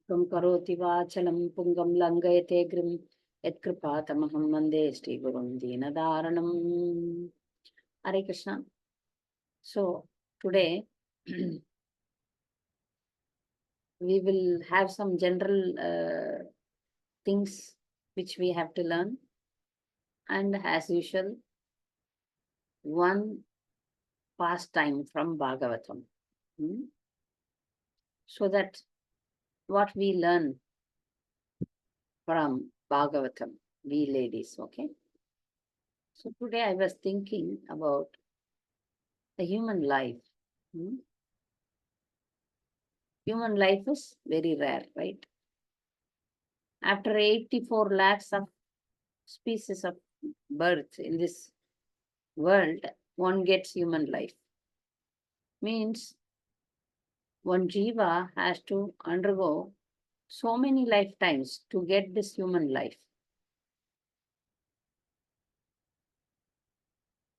Kam karoti vachalam pungam langayate grim yatkripatamaham vande Shri Gurum Deenadaranam. Hare Krishna. So today we will have some general things which we have to learn, and as usual, one pastime from Bhagavatam. So that what we learn from Bhagavatam, we ladies, okay? So today I was thinking about the human life. Human life is very rare, right? After 84 lakhs of species of birth in this world, one gets human life. Means one jiva has to undergo so many lifetimes to get this human life.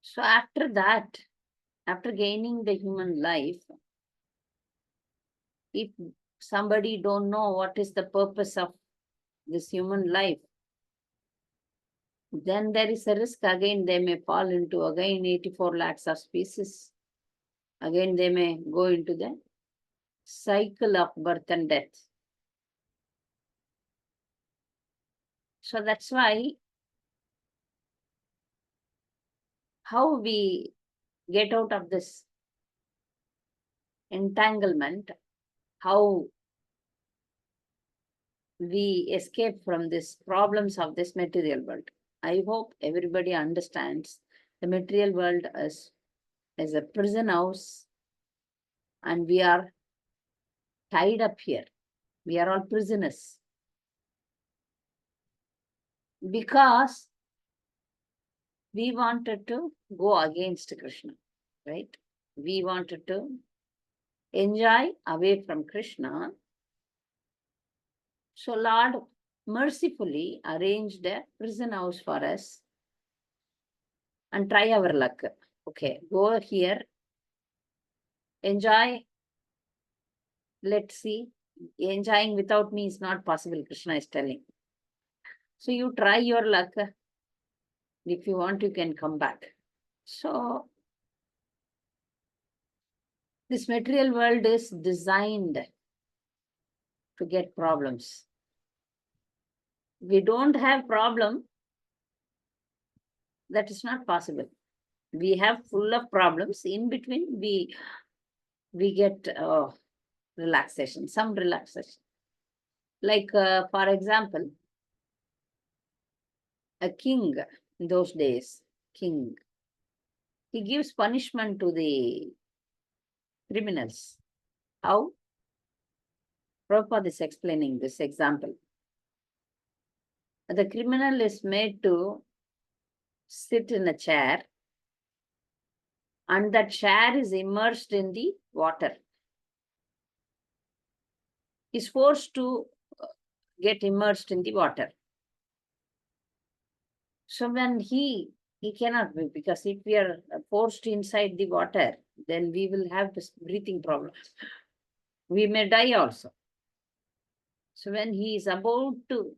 So after that, after gaining the human life, if somebody don't know what is the purpose of this human life, then there is a risk again they may fall into again 84 lakhs of species. Again they may go into the cycle of birth and death. So that's why how we get out of this entanglement, how we escape from these problems of this material world. I hope everybody understands the material world as a prison house, and we are tied up here. We are all prisoners. Because we wanted to go against Krishna, right? We wanted to enjoy away from Krishna. So Lord mercifully arranged a prison house for us and try our luck. Okay, go here, enjoy. Let's see. Enjoying without me is not possible, Krishna is telling. So you try your luck. If you want, you can come back. So this material world is designed to get problems. We don't have problem, that is not possible. We have full of problems. In between, we get relaxation, some relaxation. Like, for example, a king in those days, king, he gives punishment to the criminals. How? Prabhupada is explaining this example. The criminal is made to sit in a chair, and that chair is immersed in the water. Is forced to get immersed in the water. So when he cannot be, because if we are forced inside the water, then we will have this breathing problems. We may die also. So when he is about to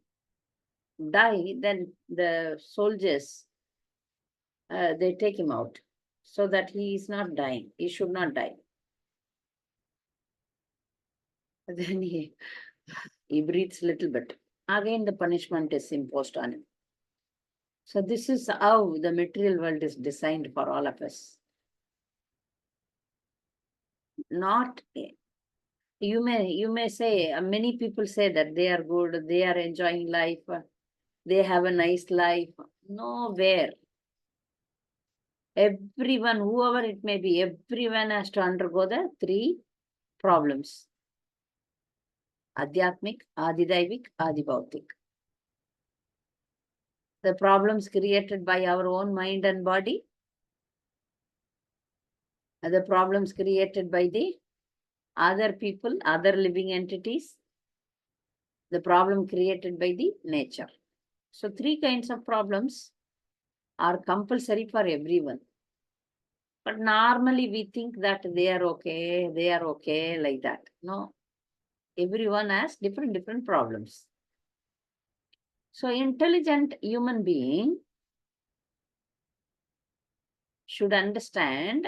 die, then the soldiers, they take him out so that he is not dying. He should not die. Then he breathes a little bit. Again, the punishment is imposed on him. So this is how the material world is designed for all of us. Not, you may say, many people say that they are good, they are enjoying life, they have a nice life. Nowhere. Everyone, whoever it may be, everyone has to undergo the three problems: Adhyatmik, Adidaivik, Adibhautik. The problems created by our own mind and body, and the problems created by the other people, other living entities, the problem created by the nature. So three kinds of problems are compulsory for everyone. But normally we think that they are okay, like that. No. Everyone has different problems. So intelligent human being should understand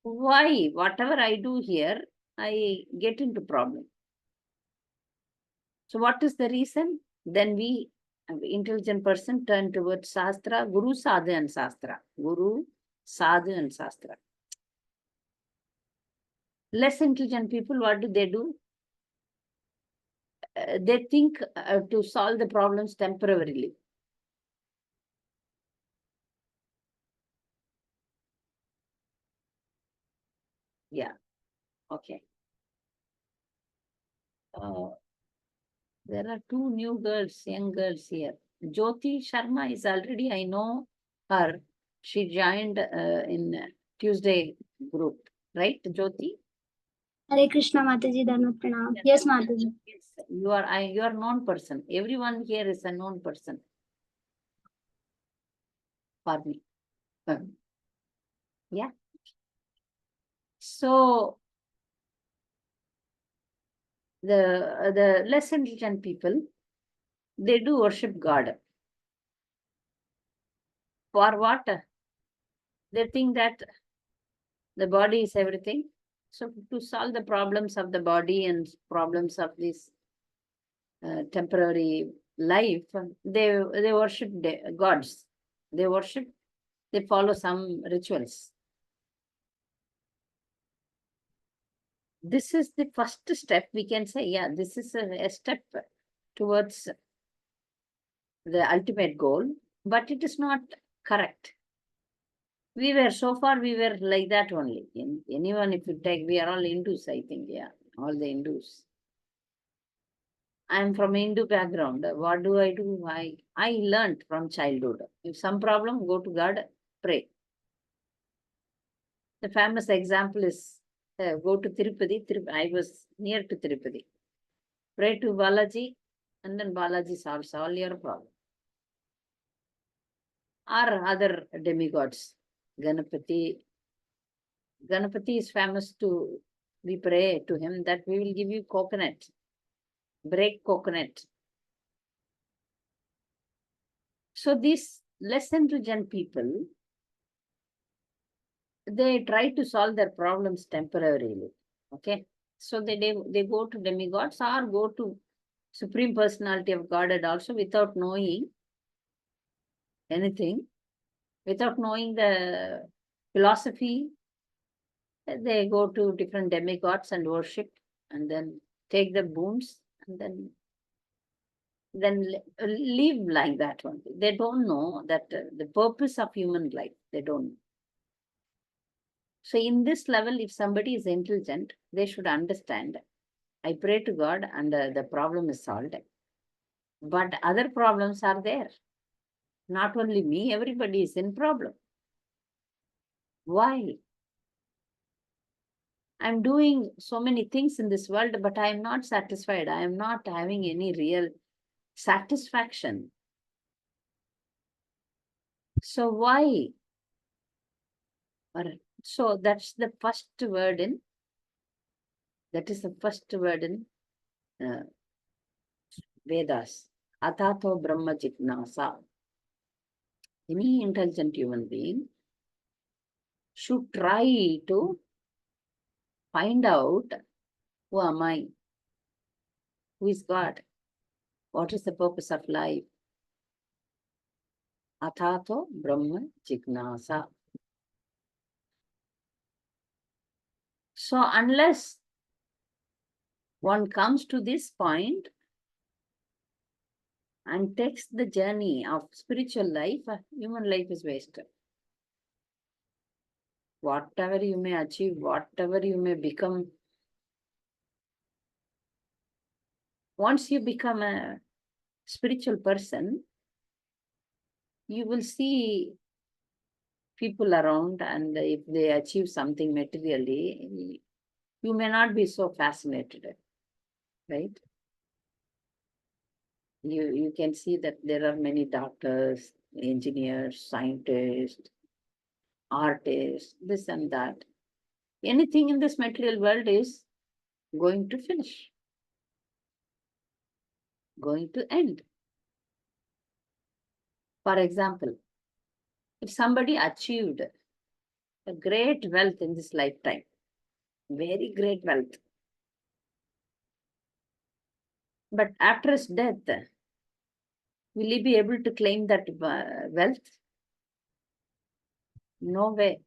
why whatever I do here, I get into problem. So what is the reason? Then we, intelligent person, turn towards Shastra, Guru, Sadhu and Shastra. Guru, Sadhu and Shastra. Less intelligent people, what do? They think to solve the problems temporarily. Yeah, okay. There are two new girls, young girls here. Jyoti Sharma is already, I know her. She joined in Tuesday group, right, Jyoti? Hare Krishna Mataji, Dharma Pranam. Yes, Mataji. Yes, you are known person. Everyone here is a known person for me. Yeah. So the less intelligent people, they do worship God. For what? They think that the body is everything. So to solve the problems of the body and problems of this temporary life, they worship gods. They worship, they follow some rituals. This is the first step. We can say, yeah, this is a step towards the ultimate goal, but it is not correct. We were, so far, we were like that only. Anyone, if you take, we are all Hindus, I think, yeah, all the Hindus. I'm from Hindu background. What do? I learned from childhood. If some problem, go to God, pray. The famous example is go to Tirupati. I was near to Tirupati. Pray to Balaji, and then Balaji solves all your problem. Or other demigods. Ganapati. Ganapati is famous to, we pray to him that we will give you coconut. Break coconut. So these less intelligent people, they try to solve their problems temporarily. Okay. So they go to demigods or go to Supreme Personality of Godhead also without knowing anything, without knowing the philosophy. They go to different demigods and worship and then take the boons and then live like that only. They don't know that the purpose of human life, they don't know. So in this level, if somebody is intelligent, they should understand. I pray to God and the problem is solved. But other problems are there. Not only me, everybody is in problem. Why? I'm doing so many things in this world, but I am not satisfied. I am not having any real satisfaction. So why? So that's the first word in, that is the first word in Vedas. Atato Brahma Jignasa. Any intelligent human being should try to find out, who am I? Who is God? What is the purpose of life? Atato Brahma Jignasa. So unless one comes to this point and takes the journey of spiritual life, human life is wasted. Whatever you may achieve, whatever you may become, once you become a spiritual person, you will see people around, and if they achieve something materially, you may not be so fascinated, right? You can see that there are many doctors, engineers, scientists, artists, this and that. Anything in this material world is going to finish. going to end. For example, if somebody achieved a great wealth in this lifetime, very great wealth, but after his death, will he be able to claim that wealth? No way.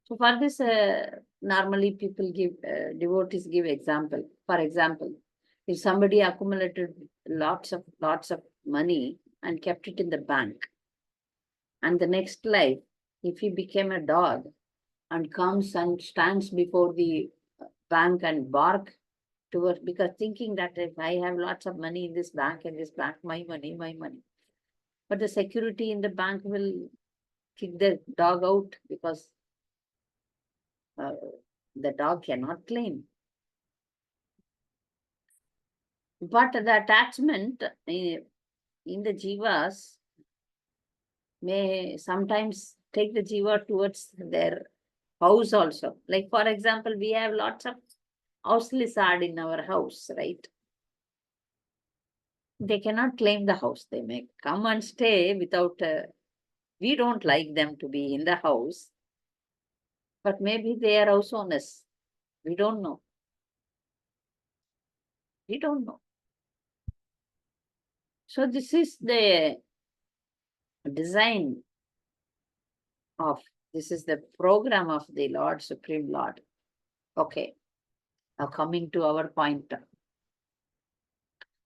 So for this, normally people give, devotees give example. For example, if somebody accumulated lots of money and kept it in the bank, and the next life, if he became a dog and comes and stands before the bank and bark towards, because thinking that if I have lots of money in this bank, my money, my money. But the security in the bank will kick the dog out because the dog cannot claim. But the attachment in the jivas may sometimes take the jiva towards their house also. Like, for example, we have lots of house lizard in our house, right? They cannot claim the house. They may come and stay without, we don't like them to be in the house, but maybe they are house owners. We don't know. We don't know. So this is the design of, this is the program of the Lord, Supreme Lord. Okay, now coming to our point.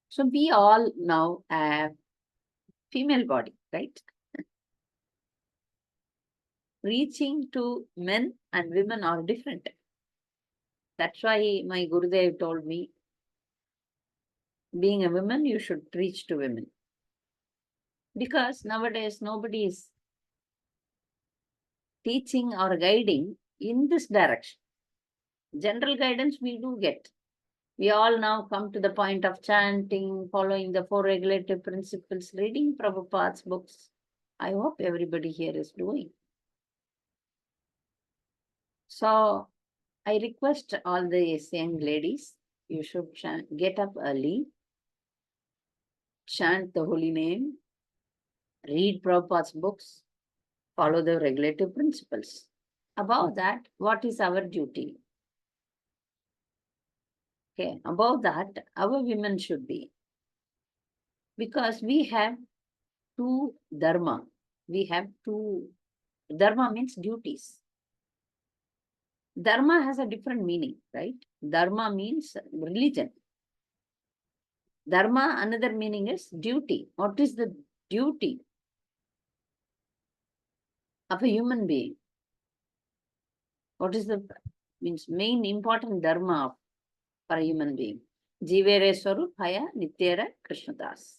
So we all now have female body, right? Reaching to men and women are different. That's why my Gurudev told me, being a woman, you should reach to women. Because nowadays nobody is teaching or guiding in this direction. General guidance we do get. We all now come to the point of chanting, following the 4 regulative principles, reading Prabhupada's books. I hope everybody here is doing. So I request all these young ladies, you should get up early, chant the holy name, read Prabhupada's books, follow the regulative principles. Above that, what is our duty? Okay, above that, our women should be. Because we have 2 dharma. We have 2, dharma means duties. Dharma has a different meaning, right? Dharma means religion. Dharma, another meaning is duty. What is the duty of a human being? What is the means main important dharma for a human being? Jivere Swarupaya Nityera Krishnadas.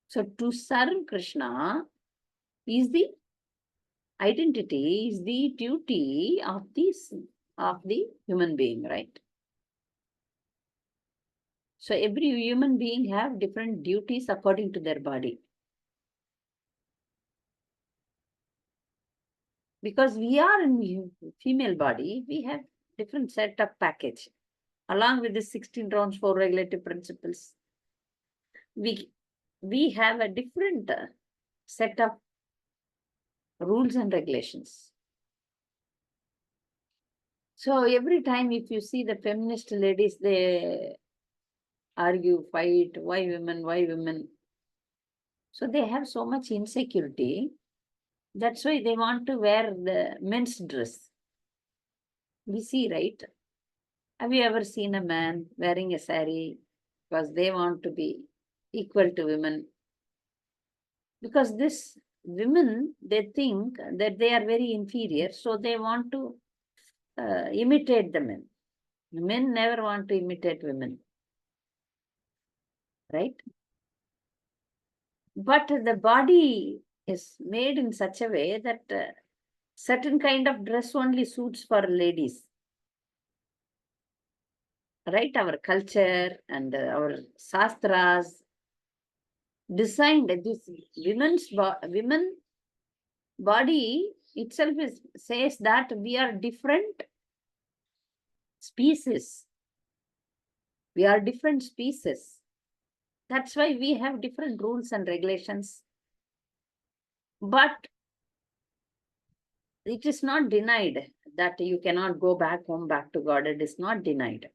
So to serve Krishna is the identity, is the duty of the human being, right? So every human being have different duties according to their body. Because we are in female body, we have different set of package. Along with the 16 rounds, 4 regulative principles, we have a different set of rules and regulations. So every time if you see the feminist ladies, they argue, fight, why women, why women? So they have so much insecurity. That's why they want to wear the men's dress. We see, right? Have you ever seen a man wearing a sari because they want to be equal to women? Because this women, they think that they are very inferior, so they want to imitate the men. Men never want to imitate women, right? But the body is made in such a way that certain kind of dress only suits for ladies. Right? Our culture and our sastras designed this women body itself says that we are different species. We are different species. That's why we have different rules and regulations. But it is not denied that you cannot go back home, back to God. It is not denied.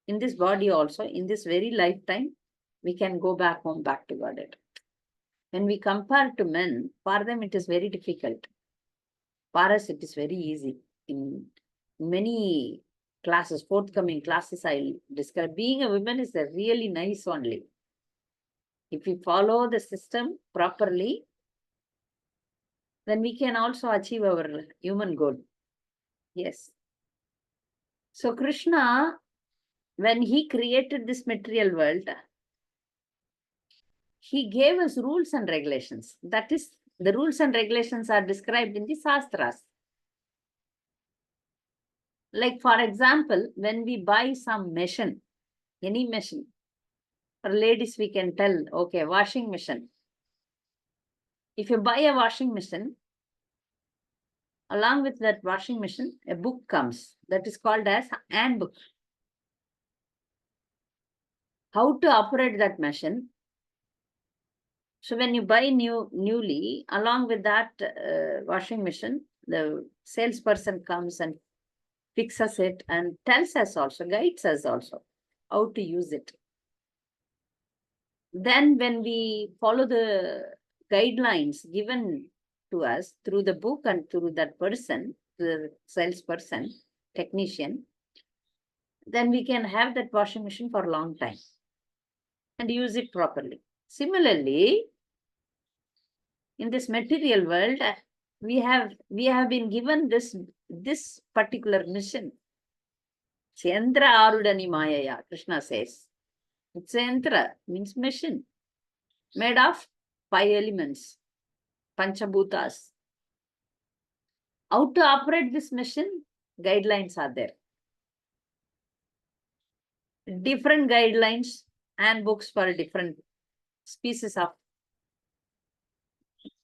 In this body also, in this very lifetime, we can go back home, back to God. When we compare to men, for them it is very difficult. For us, it is very easy. In many classes, forthcoming classes, I'll describe. Being a woman is a really nice only. If we follow the system properly, then we can also achieve our human goal. Yes. So Krishna, when he created this material world, he gave us rules and regulations. That is, the rules and regulations are described in the Shastras. Like, for example, when we buy some machine, any machine, for ladies, we can tell, okay, washing machine. If you buy a washing machine, along with that washing machine, a book comes that is called as handbook. How to operate that machine. So when you buy newly, along with that washing machine, the salesperson comes and fixes it and tells us also, guides us also how to use it. Then when we follow the guidelines given to us through the book and through that person, the salesperson, technician, then we can have that washing machine for a long time and use it properly. Similarly, in this material world, we have been given this particular mission. Chandra Arudani Mayaya, Krishna says. Chandra means mission, made of 5 elements, Panchabhutas. How to operate this mission? Guidelines are there. Different guidelines and books for different species of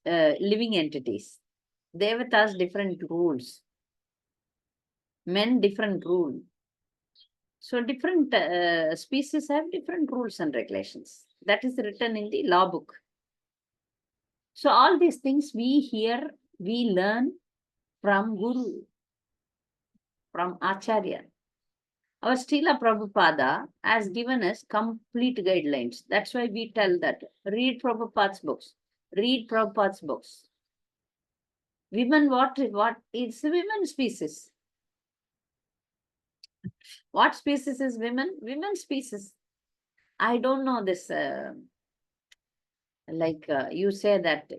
living entities. Devatas, different rules. Men, different rule. So different species have different rules and regulations. That is written in the law book. So all these things we hear, we learn from Guru, from Acharya. Our Srila Prabhupada has given us complete guidelines. That's why we tell that read Prabhupada's books. Read Prabhupada's books. Women, what is women species? What species is women? Women species. I don't know this. You say that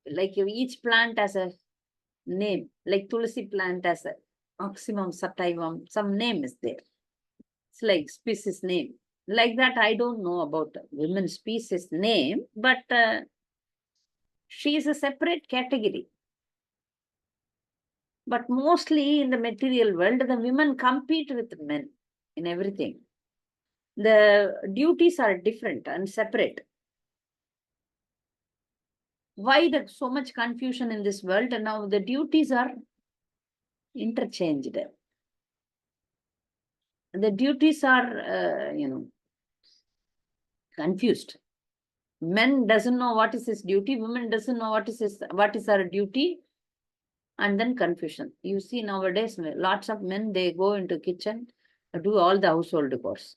each plant has a name. Like Tulsi plant has a oxymum sativum. Some name is there. It's like species name. Like that, I don't know about women species name, but she is a separate category. But mostly in the material world, the women compete with men in everything. The duties are different and separate. Why there's so much confusion in this world? And now the duties are interchanged. The duties are, confused. Men doesn't know what is his duty. Women doesn't know what is her duty. And then confusion. You see nowadays, lots of men, they go into kitchen, do all the household chores.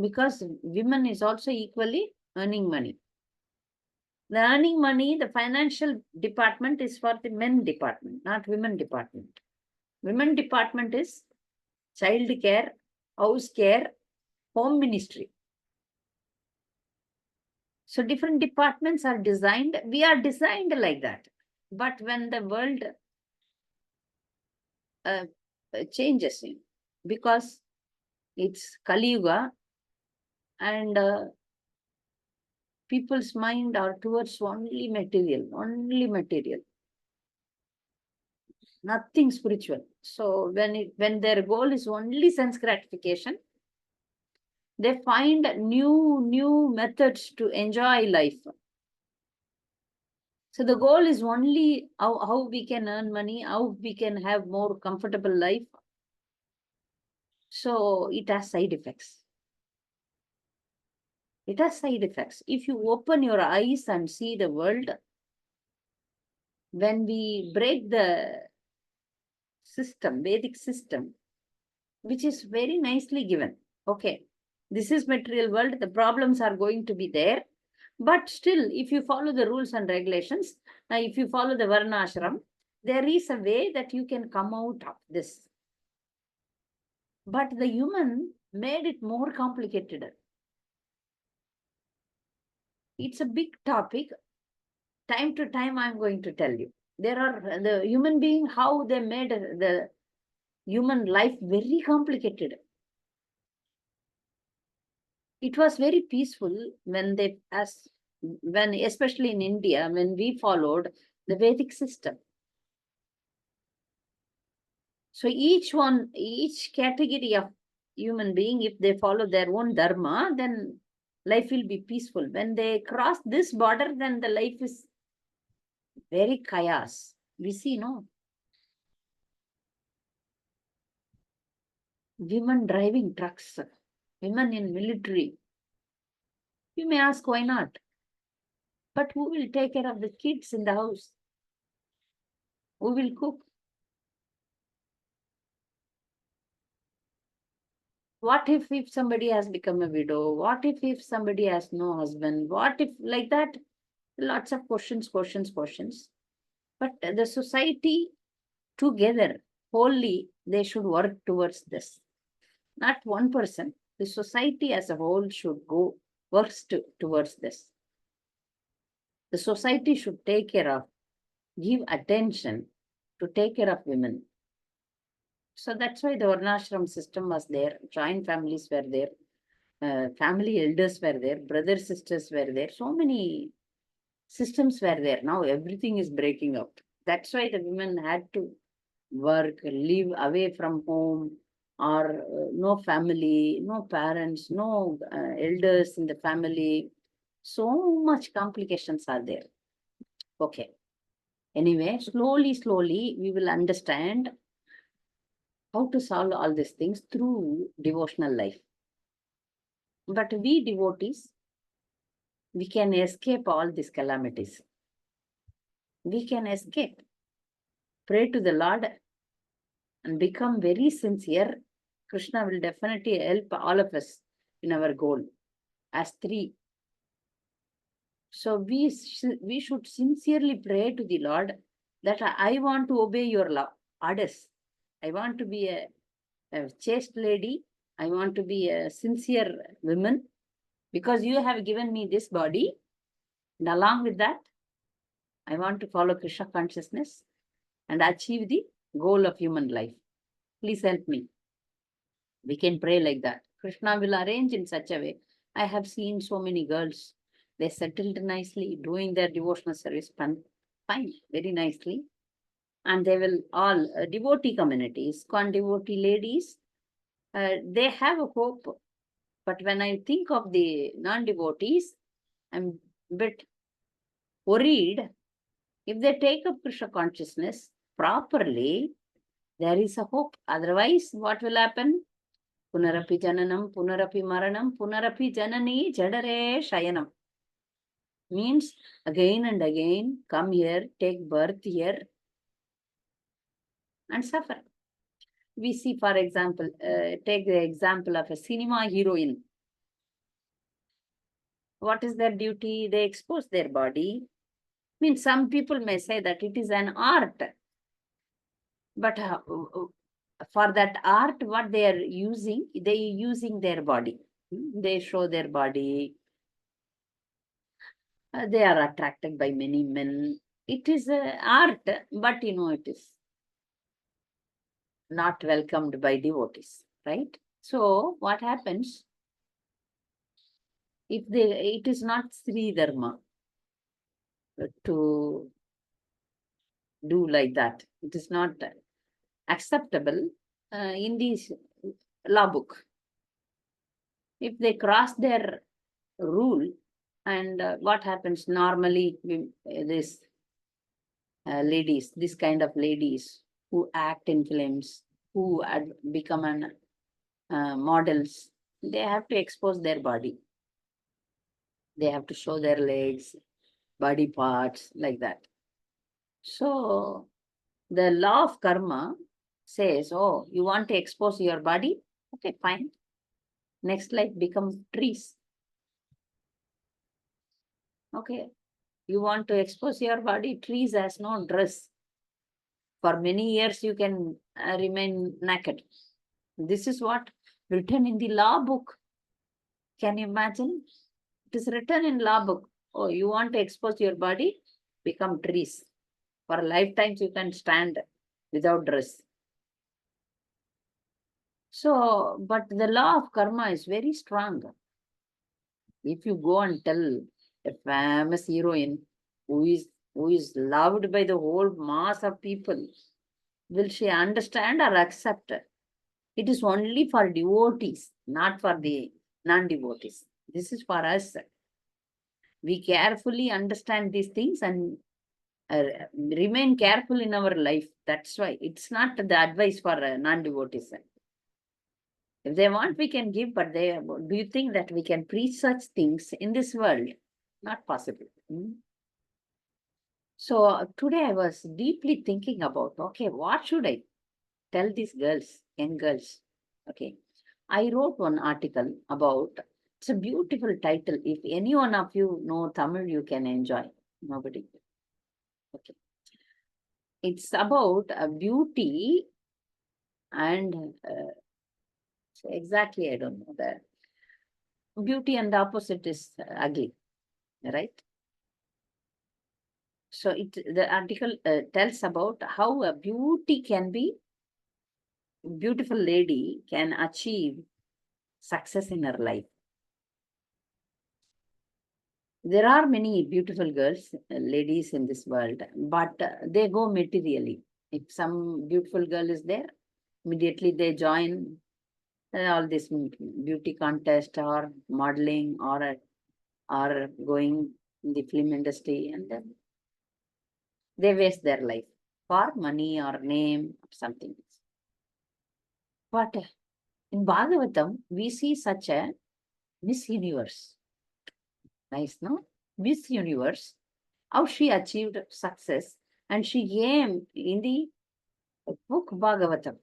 Because women is also equally earning money. The earning money, the financial department is for the men department, not women department. Women department is child care, house care, home ministry. So different departments are designed. We are designed like that. But when the world changes, because it's Kali Yuga and people's mind are towards only material, nothing spiritual. So when their goal is only sense gratification, they find new methods to enjoy life. So the goal is only how we can earn money, how we can have more comfortable life. So it has side effects. It has side effects. If you open your eyes and see the world, when we break the system, Vedic system, which is very nicely given. Okay, this is material world, the problems are going to be there. But still, if you follow the rules and regulations, if you follow the Varna Ashram, there is a way that you can come out of this. But the human made it more complicated. It's a big topic. Time to time, I'm going to tell you. There are the human being, how they made the human life very complicated. It was very peaceful when especially in India, when we followed the Vedic system. So each category of human being, if they follow their own dharma, then life will be peaceful. When they cross this border, then the life is very chaos. We see, no? Women driving trucks, women in military. You may ask, why not? But who will take care of the kids in the house? Who will cook? What if somebody has become a widow? What if somebody has no husband? What if like that? Lots of questions. But the society together, wholly, they should work towards this. Not one person. The society as a whole should towards this. The society should take care of, give attention to take care of women. So that's why the Varnashram system was there. Joint families were there. Family elders were there. Brothers, sisters were there. So many systems were there. Now everything is breaking up. That's why the women had to work, live away from home, or no family, no parents, no elders in the family. So much complications are there. Okay. Anyway, slowly, we will understand how to solve all these things through devotional life. But we devotees, we can escape all these calamities. We can escape. Pray to the Lord and become very sincere. Krishna will definitely help all of us in our goal as three. So we should sincerely pray to the Lord that I want to obey your orders. I want to be a chaste lady. I want to be a sincere woman because you have given me this body. And along with that, I want to follow Krishna consciousness and achieve the goal of human life. Please help me. We can pray like that. Krishna will arrange in such a way. I have seen so many girls. They settled nicely, doing their devotional service fine, very nicely. And they will all, devotee communities, devotee ladies, they have a hope. But when I think of the non-devotees, I'm a bit worried. If they take up Krishna consciousness properly, there is a hope. Otherwise, what will happen? Punarapi jananam, punarapi maranam, punarapi janani jadare shayanam. Means again and again, come here, take birth here, and suffer. We see, for example, take the example of a cinema heroine. What is their duty? They expose their body. Means some people may say that it is an art. But for that art, what they are using, they are using their body. They show their body. They are attracted by many men. It is art, but it is not welcomed by devotees, right? So what happens if it is not Sri Dharma to do like that? It is not acceptable in this law book. If they cross their rule, and what happens normally, this this kind of ladies who act in films, who become models, they have to expose their body. They have to show their legs, body parts, like that. So the law of karma says, oh, you want to expose your body? Okay, fine. Next life become trees. Okay. You want to expose your body? Trees has no dress. For many years you can remain naked. This is what written in the law book. Can you imagine? It is written in law book. Oh, you want to expose your body? Become trees. For lifetimes you can stand without dress. So, but the law of karma is very strong. If you go and tell a famous heroine who is loved by the whole mass of people, will she understand or accept? It is only for devotees, not for the non-devotees. This is for us. We carefully understand these things and remain careful in our life. That's why it's not the advice for non-devotees. If they want, we can give, but do you think that we can preach such things in this world? Not possible. So today I was deeply thinking about, okay, what should I tell these girls, young girls? Okay. I wrote one article about, it's a beautiful title. If any one of you know Tamil, you can enjoy. Nobody. Okay. It's about a beauty and exactly, I don't know that. Beauty and the opposite is ugly, right? So the article tells about how a beautiful lady can achieve success in her life. There are many beautiful girls, ladies in this world, but they go materially. If some beautiful girl is there, immediately they join all this beauty contest or modeling or going in the film industry, and then they waste their life for money or name or something. But in Bhagavatam, we see such a Miss Universe. Nice, no? Miss Universe, how she achieved success, and she came in the book Bhagavatam.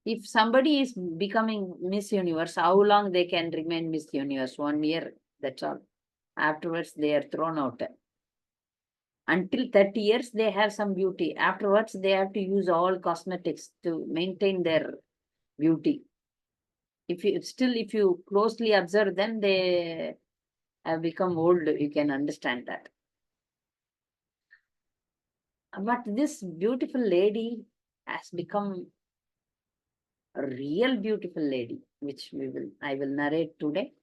If somebody is becoming Miss Universe, how long they can remain Miss Universe? 1 year, that's all. Afterwards, they are thrown out. Until 30 years, they have some beauty. Afterwards, they have to use all cosmetics to maintain their beauty. If you closely observe them, they have become old. You can understand that. But this beautiful lady has become a real beautiful lady, which I will narrate today.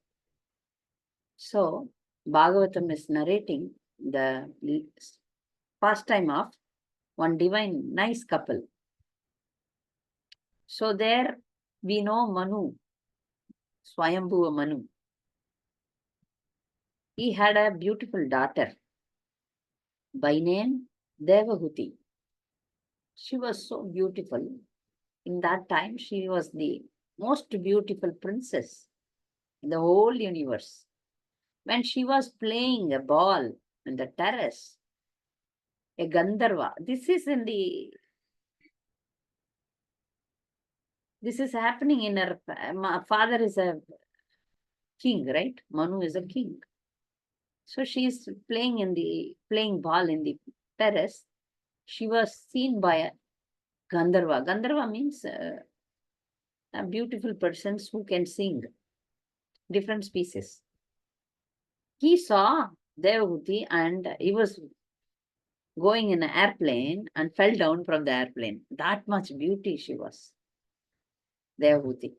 So, Bhagavatam is narrating the pastime of one divine, nice couple. So there we know Manu, Swayambhuva Manu. He had a beautiful daughter by name Devahuti. She was so beautiful. In that time, she was the most beautiful princess in the whole universe. When she was playing a ball on the terrace, a Gandharva, this is happening in her, my father is a king, right? Manu is a king. So she is playing ball in the terrace. She was seen by a Gandharva. Gandharva means a beautiful persons who can sing, different species. He saw Devahuti and he was going in an airplane and fell down from the airplane. That much beauty she was, Devahuti.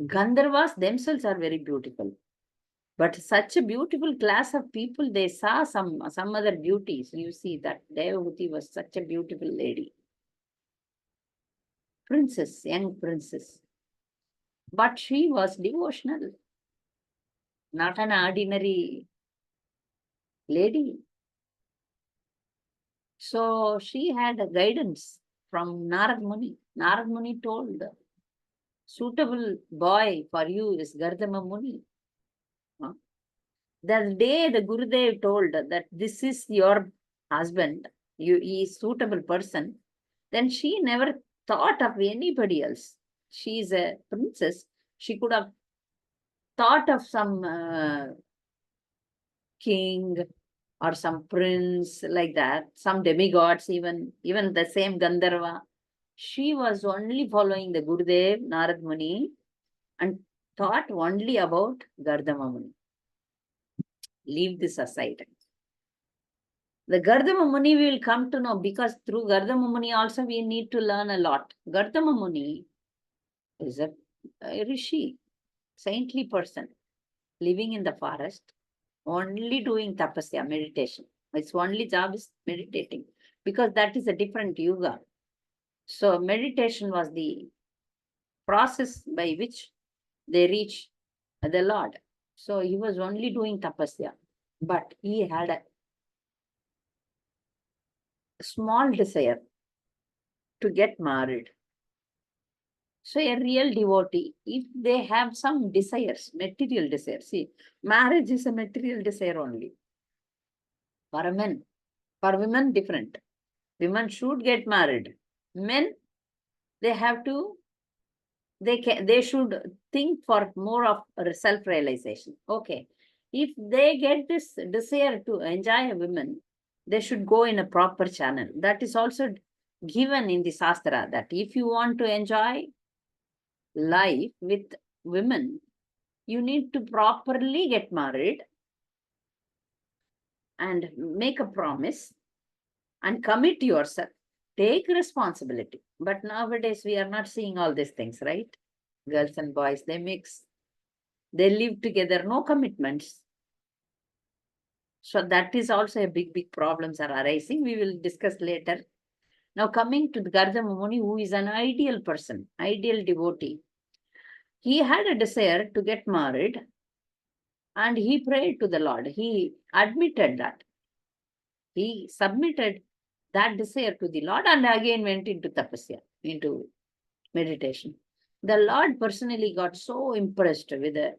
Gandharvas themselves are very beautiful. But such a beautiful class of people, they saw some other beauties. You see that Devahuti was such a beautiful lady. Princess, young princess. But she was devotional, not an ordinary lady. So she had a guidance from Narad Muni. Narad Muni told suitable boy for you is Gardama Muni. The day the Gurudev told that this is your husband, he is suitable person, then she never thought of anybody else. She is a princess. She could have thought of some king or some prince like that, some demigods, even the same Gandharva. She was only following the Gurudev, Narad Muni, and thought only about Gardama Muni. Leave this aside. The Gardama Muni we will come to know, because through Gardama Muni also we need to learn a lot. Gardama Muni is a rishi, saintly person, living in the forest, only doing tapasya, meditation. Its only job is meditating, because that is a different yuga. So meditation was the process by which they reach the Lord. So he was only doing tapasya, but he had a small desire to get married. So a real devotee, if they have some desires, material desires, see, marriage is a material desire only. For men, for women, different. Women should get married. Men, they have to, they should think for more of self-realization. Okay. If they get this desire to enjoy a woman, they should go in a proper channel. That is also given in the Shastra, that if you want to enjoy life with women, you need to properly get married and make a promise and commit yourself. Take responsibility. But nowadays we are not seeing all these things, right? Girls and boys, they mix. They live together, no commitments. So that is also a big problems are arising. We will discuss later. Now coming to the Gardama Muni, who is an ideal person, ideal devotee. He had a desire to get married and he prayed to the Lord. He admitted that. He submitted that desire to the Lord and again went into tapasya, into meditation. The Lord personally got so impressed with the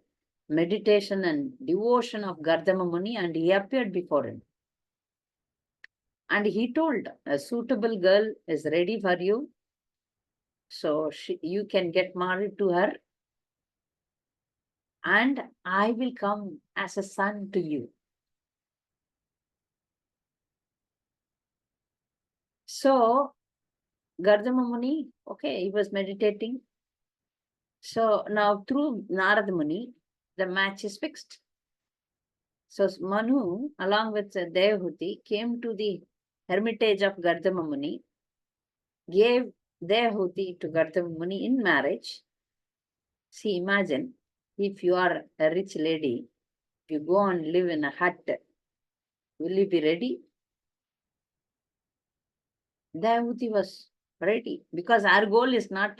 meditation and devotion of Gardama Muni, and he appeared before him. And he told, a suitable girl is ready for you. So you can get married to her. And I will come as a son to you. So Gardama Muni, okay, he was meditating. So now through Narad Muni, the match is fixed. So Manu, along with Devahuti, came to the hermitage of Gardama Muni, gave Devahuti to Gardama Muni in marriage. See, imagine if you are a rich lady, you go and live in a hut, will you be ready? Devahuti was ready, because our goal is not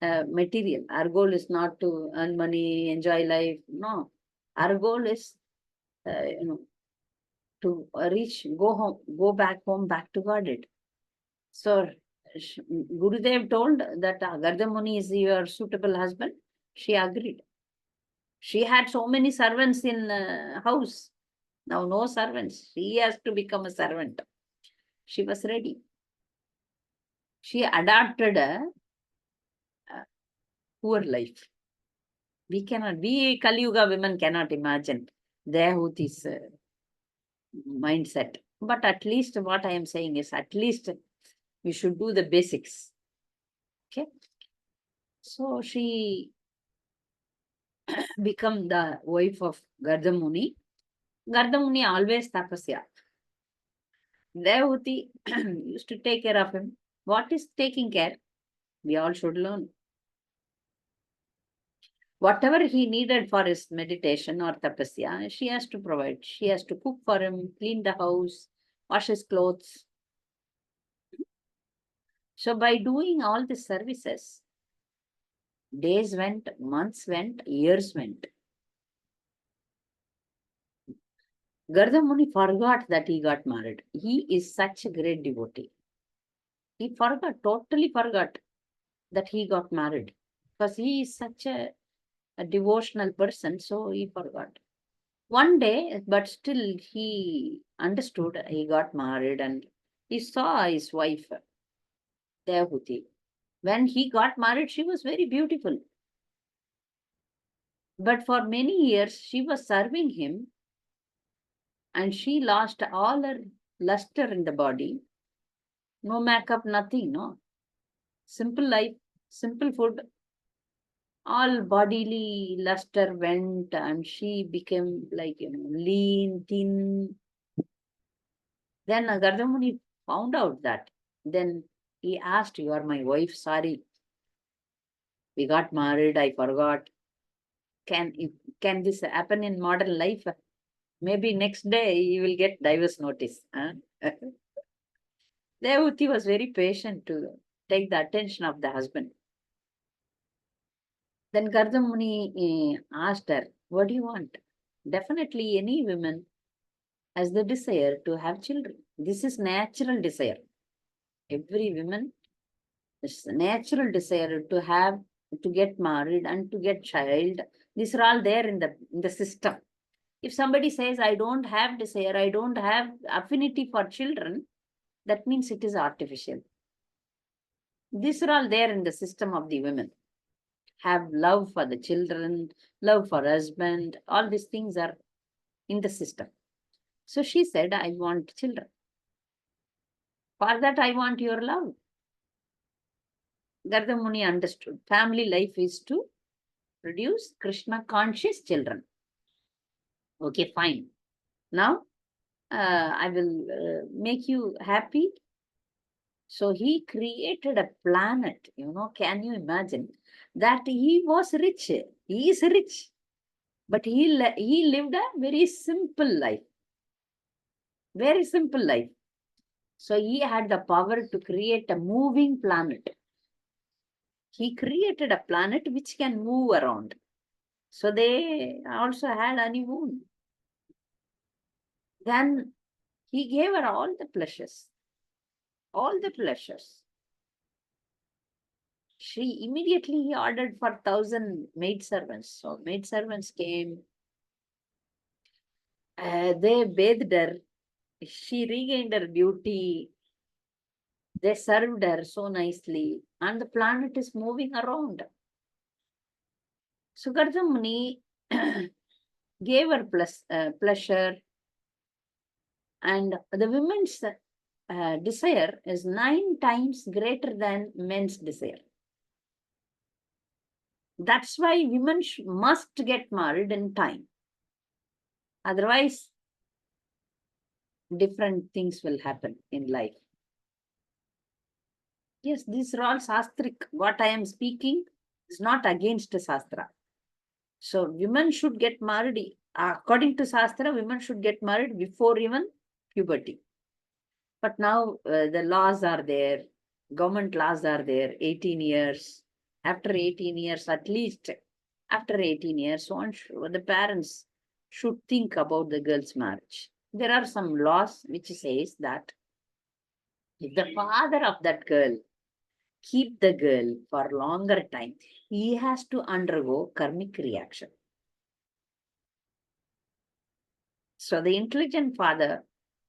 material. Our goal is not to earn money, enjoy life. No, our goal is, to reach, go home, go back home, back to Godhead. So Gurudev told that Gardama Muni is your suitable husband. She agreed. She had so many servants in house. Now no servants. She has to become a servant. She was ready. She adopted a poor life. We Kali Yuga women cannot imagine Devahuti's mindset. But at least what I am saying is, at least you should do the basics. Okay. So she become the wife of Gardama Muni. Gardama Muni always tapasya. Devahuti used to take care of him. What is taking care? We all should learn. Whatever he needed for his meditation or tapasya, she has to provide. She has to cook for him, clean the house, wash his clothes. So by doing all these services, days went, months went, years went. Gardama Muni forgot that he got married. He is such a great devotee. He forgot, totally forgot that he got married. because he is such a devotional person, so he forgot. One day, but still he understood, he got married and he saw his wife, Devahuti. When he got married, she was very beautiful. But for many years, she was serving him and she lost all her luster in the body. No makeup, nothing, no. Simple life, simple food, all bodily luster went and she became like, lean, thin. Then Gardamuni found out that. Then he asked, "You are my wife, sorry. We got married, I forgot. Can this happen in modern life? Maybe next day you will get divorce notice." Huh? Devahuti was very patient to take the attention of the husband. Then Gardamuni asked her, "What do you want?" Definitely any woman has the desire to have children. This is natural desire. Every woman is natural desire to have, to get married and to get child. These are all there in the system. If somebody says, "I don't have desire, I don't have affinity for children," that means it is artificial. These are all there in the system of the women. Have love for the children, love for husband, all these things are in the system. So she said, "I want children. For that, I want your love." Gardamuni understood. Family life is to produce Krishna conscious children. Okay, fine. Now, I will make you happy. So he created a planet, can you imagine that he was rich? He is rich, but he lived a very simple life, very simple life. So he had the power to create a moving planet. He created a planet which can move around. So they also had honeymoon. Then he gave her all the pleasures, all the pleasures. She immediately ordered for 1,000 maidservants. So maidservants came, they bathed her, she regained her beauty, they served her so nicely, and the planet is moving around. So Gardamuni gave her pleasure, and the women's desire is 9 times greater than men's desire. That's why women must get married in time. Otherwise, different things will happen in life. Yes, these are all Shastric. What I am speaking is not against Shastra. So women should get married. According to Shastra, women should get married before even puberty. But now the laws are there, government laws are there, 18 years. After 18 years, at least after 18 years, the parents should think about the girl's marriage. There are some laws which says that if the father of that girl keep the girl for longer time, he has to undergo karmic reaction. So the intelligent father,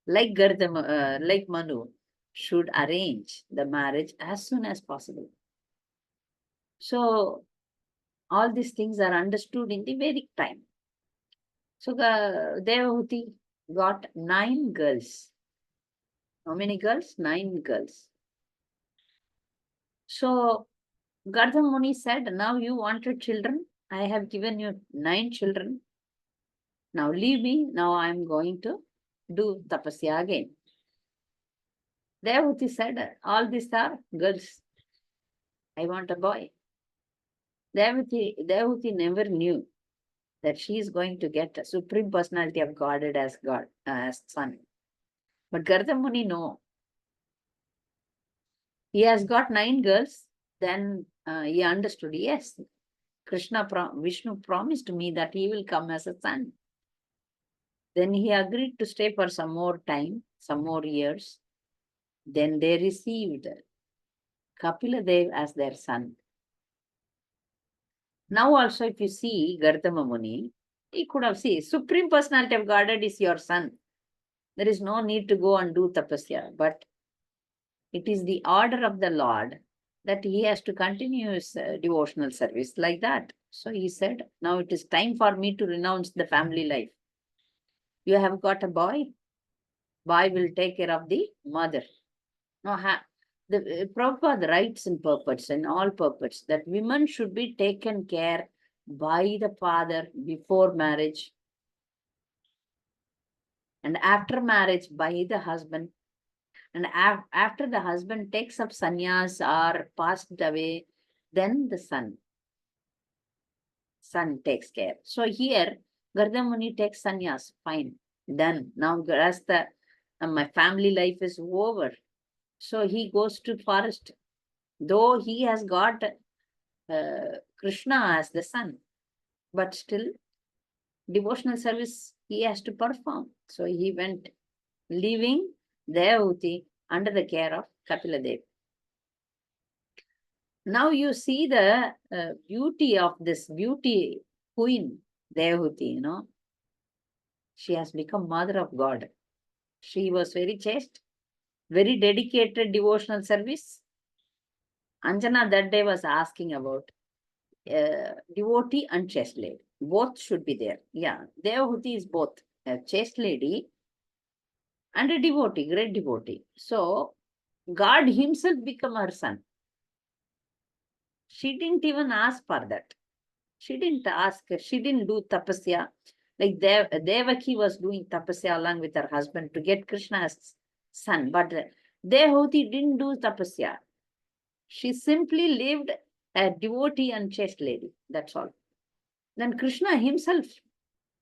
like like Manu, should arrange the marriage as soon as possible. So all these things are understood in the Vedic time. So the Devahuti got 9 girls. How many girls? 9 girls. So Gardha Muni said, "Now you wanted children. I have given you 9 children. Now leave me. Now I am going to do tapasya again." Devahuti said, "All these are girls. I want a boy." Devahuti never knew that she is going to get a supreme personality of Godhead as God, as son. But Gardamuni, no. He has got 9 girls. Then he understood, yes, Vishnu promised me that he will come as a son. Then he agreed to stay for some more time, some more years. Then they received Kapila Dev as their son. Now also, if you see Gardama Muni, he could have seen Supreme Personality of Godhead is your son. There is no need to go and do tapasya, but it is the order of the Lord that he has to continue his devotional service like that. So he said, now it is time for me to renounce the family life. You have got a boy, boy will take care of the mother. Now, the Prabhupada writes in purports, in all purports, that women should be taken care by the father before marriage and after marriage by the husband. And after the husband takes up sannyas or passed away, then the son takes care. So here, Gardamuni takes sannyas, fine, done. Now, as my family life is over, so he goes to forest. Though he has got Krishna as the son, but still devotional service he has to perform. So he went, leaving Devahuti under the care of Kapila Dev. Now you see the beauty of this beauty queen, Devahuti, you know. She has become mother of God. She was very chaste, very dedicated devotional service. Anjana that day was asking about devotee and chaste lady. Both should be there. Yeah, Devahuti is both a chaste lady and a devotee, great devotee. So God himself became her son. She didn't even ask for that. She didn't ask, she didn't do tapasya. Like Devaki was doing tapasya along with her husband to get Krishna's son. But Devahuti didn't do tapasya. She simply lived a devotee and chaste lady. That's all. Then Krishna himself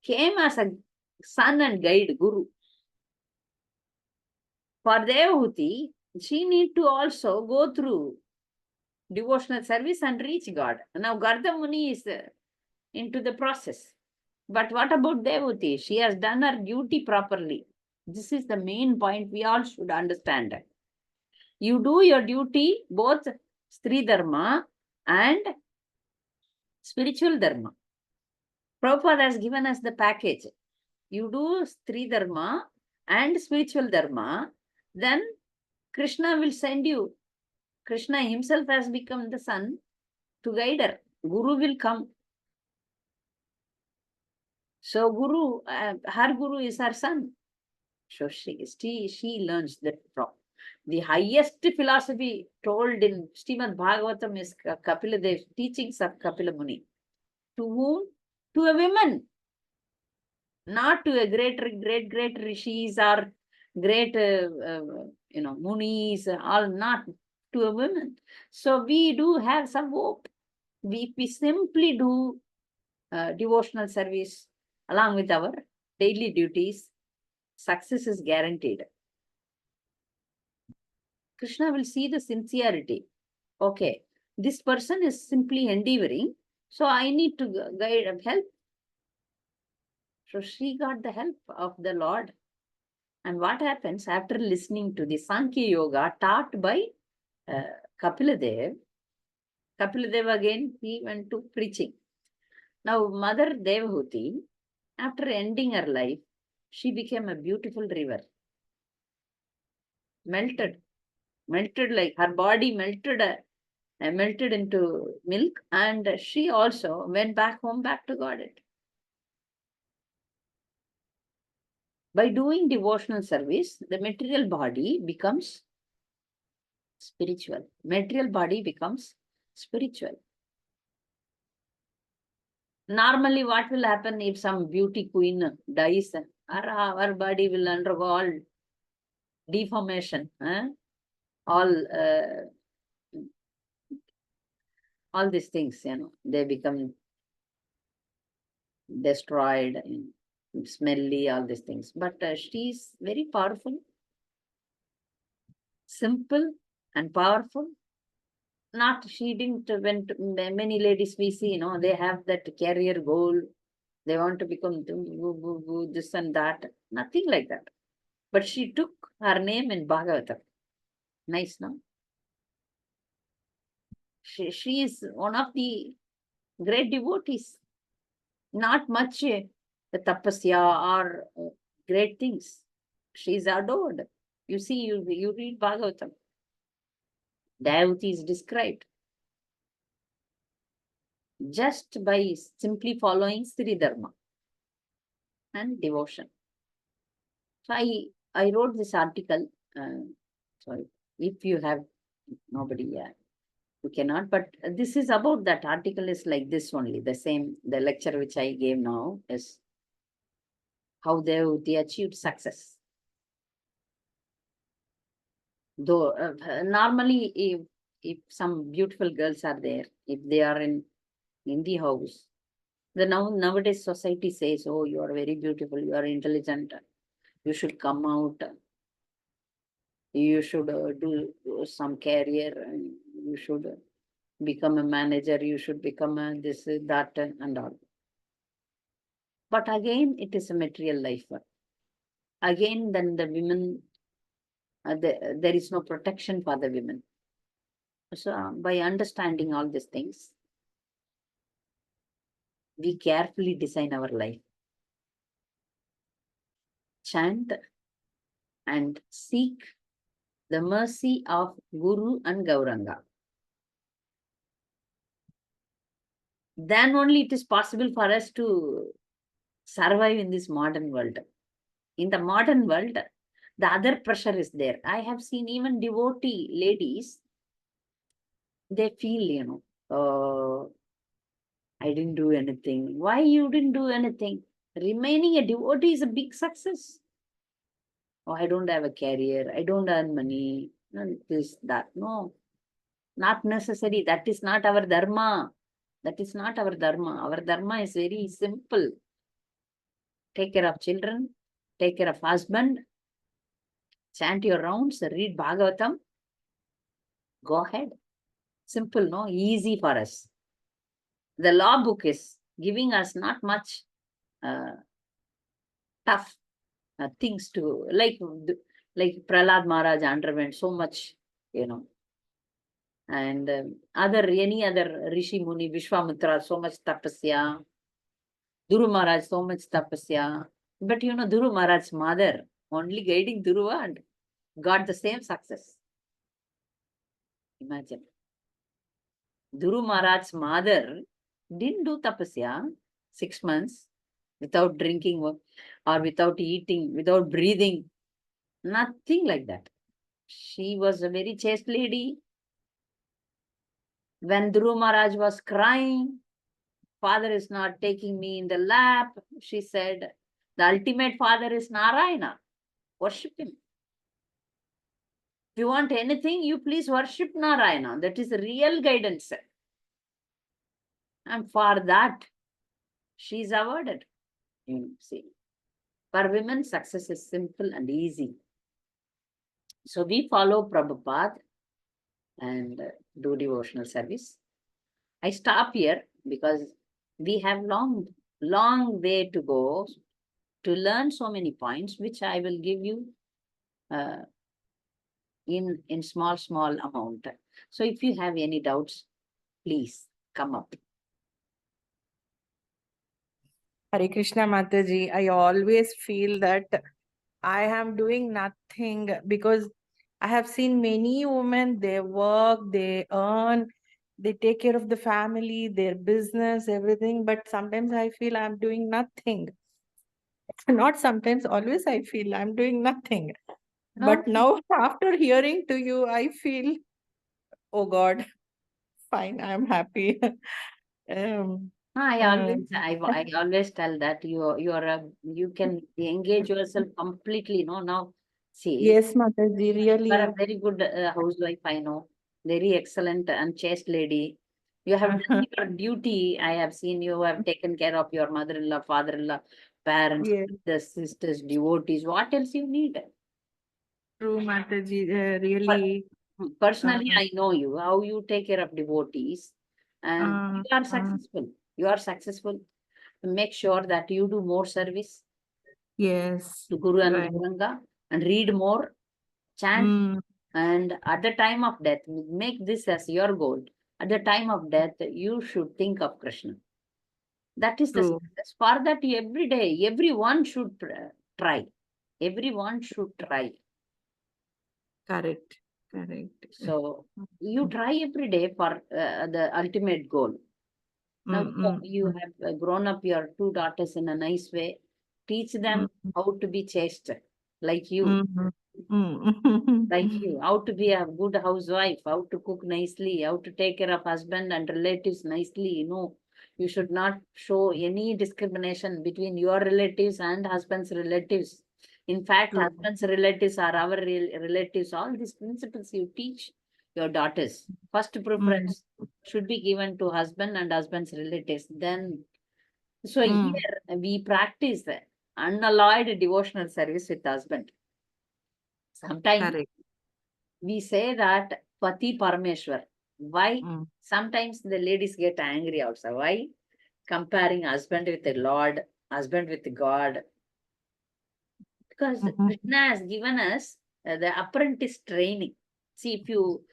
came as a son and guide, guru. For Devahuti, she need to also go through devotional service and reach God. Now Garda Muni is into the process. But what about Devahuti? She has done her duty properly. This is the main point we all should understand. You do your duty, both Stri Dharma and spiritual Dharma. Prabhupada has given us the package. You do Stri Dharma and spiritual Dharma, then Krishna will send you. Krishna himself has become the son to guide her. Guru will come. So Guru, her Guru is her son. So she learns that from the highest philosophy told in Srimad Bhagavatam is Kapila Dev, teachings of Kapila Muni. To whom? To a woman. Not to a great rishis or great, munis, all not to a woman. So we do have some hope. We simply do devotional service along with our daily duties, success is guaranteed. Krishna will see the sincerity. Okay, this person is simply endeavoring, so I need to guide and help. So she got the help of the Lord. And what happens after listening to the Sankhya Yoga taught by Kapila Dev? Kapila Dev again, he went to preaching. Now, Mother Devahuti, after ending her life, she became a beautiful river. Melted like her body melted into milk, and she also went back home, back to Godhead. By doing devotional service, the material body becomes spiritual. Material body becomes spiritual. Normally, what will happen if some beauty queen dies? Our body will undergo all deformation, all these things, they become destroyed, smelly, all these things. But she's very powerful, simple and powerful. Not, she didn't, when many ladies we see, they have that career goal. They want to become this and that. Nothing like that. But she took her name in Bhagavatam. Nice, no? She is one of the great devotees. Not much the tapasya or great things. She is adored. You see, you read Bhagavatam. Devahuti is described just by simply following Sri Dharma and devotion. So I wrote this article. Sorry, if you have nobody, you cannot. But this is about that article is like this only. The same, the lecture which I gave now is how they achieved success. Though normally, if some beautiful girls are there, if they are in the house, the nowadays society says, "Oh, you are very beautiful. You are intelligent. You should come out. You should do some career. And you should become a manager. You should become a this, that, and all." But again, it is a material life. Again, then the women, there is no protection for the women. So by understanding all these things, we carefully design our life. Chant and seek the mercy of Guru and Gauranga. Then only it is possible for us to survive in this modern world. In the modern world, the other pressure is there. I have seen even devotee ladies, they feel, I didn't do anything. Why you didn't do anything? Remaining a devotee is a big success. Oh, I don't have a career. I don't earn money. This, that. No, not necessary. That is not our dharma. That is not our dharma. Our dharma is very simple. Take care of children. Take care of husband. Chant your rounds. Read Bhagavatam. Go ahead. Simple, no? Easy for us. The law book is giving us not much tough things to, like Prahlad Maharaj underwent so much, and any other Rishi Muni, Vishwamitra, so much tapasya, Dhuru Maharaj, so much tapasya. But Dhuru Maharaj's mother only guiding Dhruva and got the same success. Imagine. Dhuru Maharaj's mother didn't do tapasya 6 months without drinking or without eating, without breathing. Nothing like that. She was a very chaste lady. When Dhuru Maharaj was crying, "Father is not taking me in the lap," she said, "the ultimate father is Narayana. Worship him. If you want anything, you please worship Narayana. That is real guidance." And for that, she is awarded. See, for women, success is simple and easy. So we follow Prabhupada and do devotional service. I stop here because we have long way to go to learn so many points, which I will give you in small amount. So if you have any doubts, please come up. Hare Krishna Mataji, I always feel that I am doing nothing because I have seen many women, they work, they earn, they take care of the family, their business, everything. But sometimes I feel I'm doing nothing. Not sometimes, always I feel I'm doing nothing. But now, after hearing to you, I feel, oh God, fine, I'm happy. I always tell that you can engage yourself completely. Now see, Yes, Mataji, you are really. a very good housewife. I know, very excellent and chaste lady. You have done your duty. I have seen you have taken care of your mother-in-law, father-in-law, parents, Yes. the sisters, devotees. What else you need? True, Mataji, really. Personally, I know you, how you take care of devotees, and you are successful. You are successful. Make sure that you do more service Yes. to Guru and Right. Gauranga and read more, chant, and at the time of death, make this as your goal. At the time of death, you should think of Krishna. That is the True. success. For that, every day, everyone should try. Everyone should try. Correct. Correct. So you try every day for the ultimate goal. Now you have grown up your two daughters in a nice way. Teach them how to be chaste, like you. Like you, how to be a good housewife, how to cook nicely, how to take care of husband and relatives nicely. You should not show any discrimination between your relatives and husband's relatives. In fact, True. husband's relatives are our relatives. All these principles you teach your daughters. First preference should be given to husband and husband's relatives. Then, so here we practice the unalloyed devotional service with husband. Sometimes Correct. we say that Pati Parameshwar. Why? Sometimes the ladies get angry also. Why? Comparing husband with the Lord, husband with God. Because Krishna has given us the apprentice training. See, if you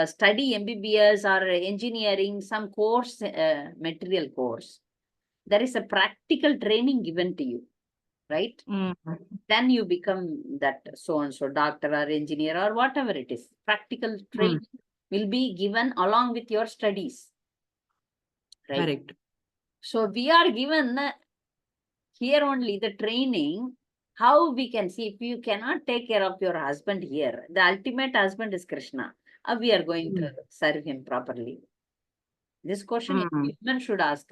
study MBBS or engineering, some course, material course, there is a practical training given to you, right? Then you become that so-and-so doctor or engineer or whatever it is. Practical training will be given along with your studies. Right? Correct. So we are given here only the training, how we can see if you cannot take care of your husband here, the ultimate husband is Krishna. How we are going to serve him properly? This question everyone should ask.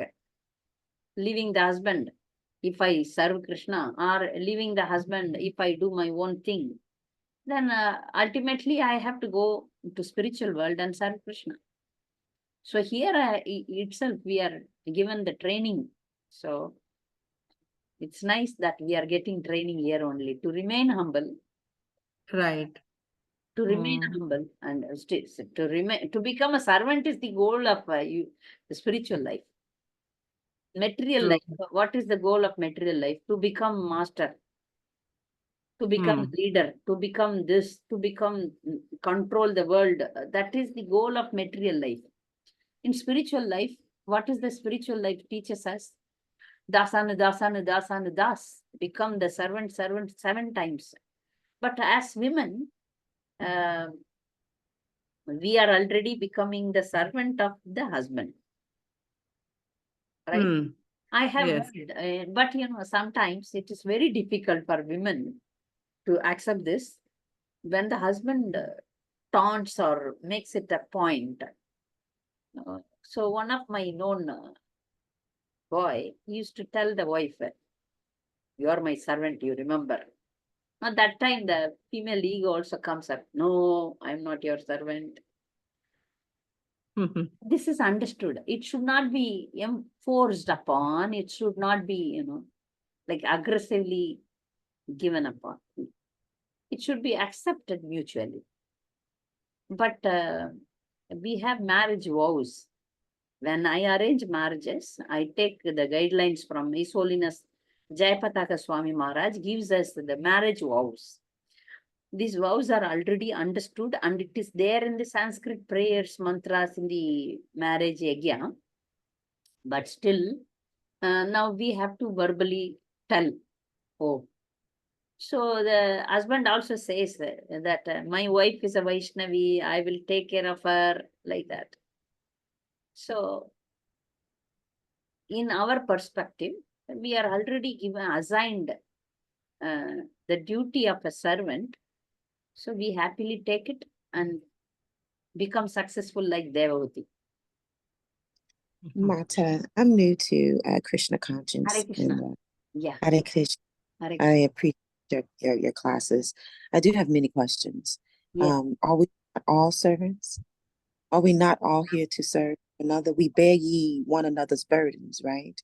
Leaving the husband, if I serve Krishna, or leaving the husband, if I do my own thing, then ultimately I have to go to spiritual world and serve Krishna. So here itself we are given the training. So it's nice that we are getting training here only to remain humble. Right. To remain humble and to become a servant is the goal of the spiritual life. Material True. life. What is the goal of material life? To become master, to become leader, to become this, to become control the world. That is the goal of material life. In spiritual life, what is the spiritual life teaches us? Dasanu, dasanu, dasanu, das. Become the servant, 7 times. But as women, we are already becoming the servant of the husband. Right? I have heard, but sometimes it is very difficult for women to accept this when the husband taunts or makes it a point. So one of my known boy used to tell the wife, "You are my servant, you remember." At that time, the female ego also comes up. "No, I'm not your servant." This is understood. It should not be enforced upon. It should not be, like aggressively given upon. It should be accepted mutually. But we have marriage vows. When I arrange marriages, I take the guidelines from His Holiness Jayapataka Swami Maharaj gives us the marriage vows. These vows are already understood and it is there in the Sanskrit prayers, mantras in the marriage yagya. But still, now we have to verbally tell. Oh, so the husband also says that my wife is a Vaishnavi, I will take care of her, like that. So, in our perspective, we are already assigned the duty of a servant. So, we happily take it and become successful like Devahuti. Mata, I'm new to Krishna Hare conscience. Krishna. And, Yeah. Hare Krishna. Hare I Krishna. appreciate your classes. I do have many questions. Yes. Are we all servants? Are we not all here to serve another? We bear ye one another's burdens, right?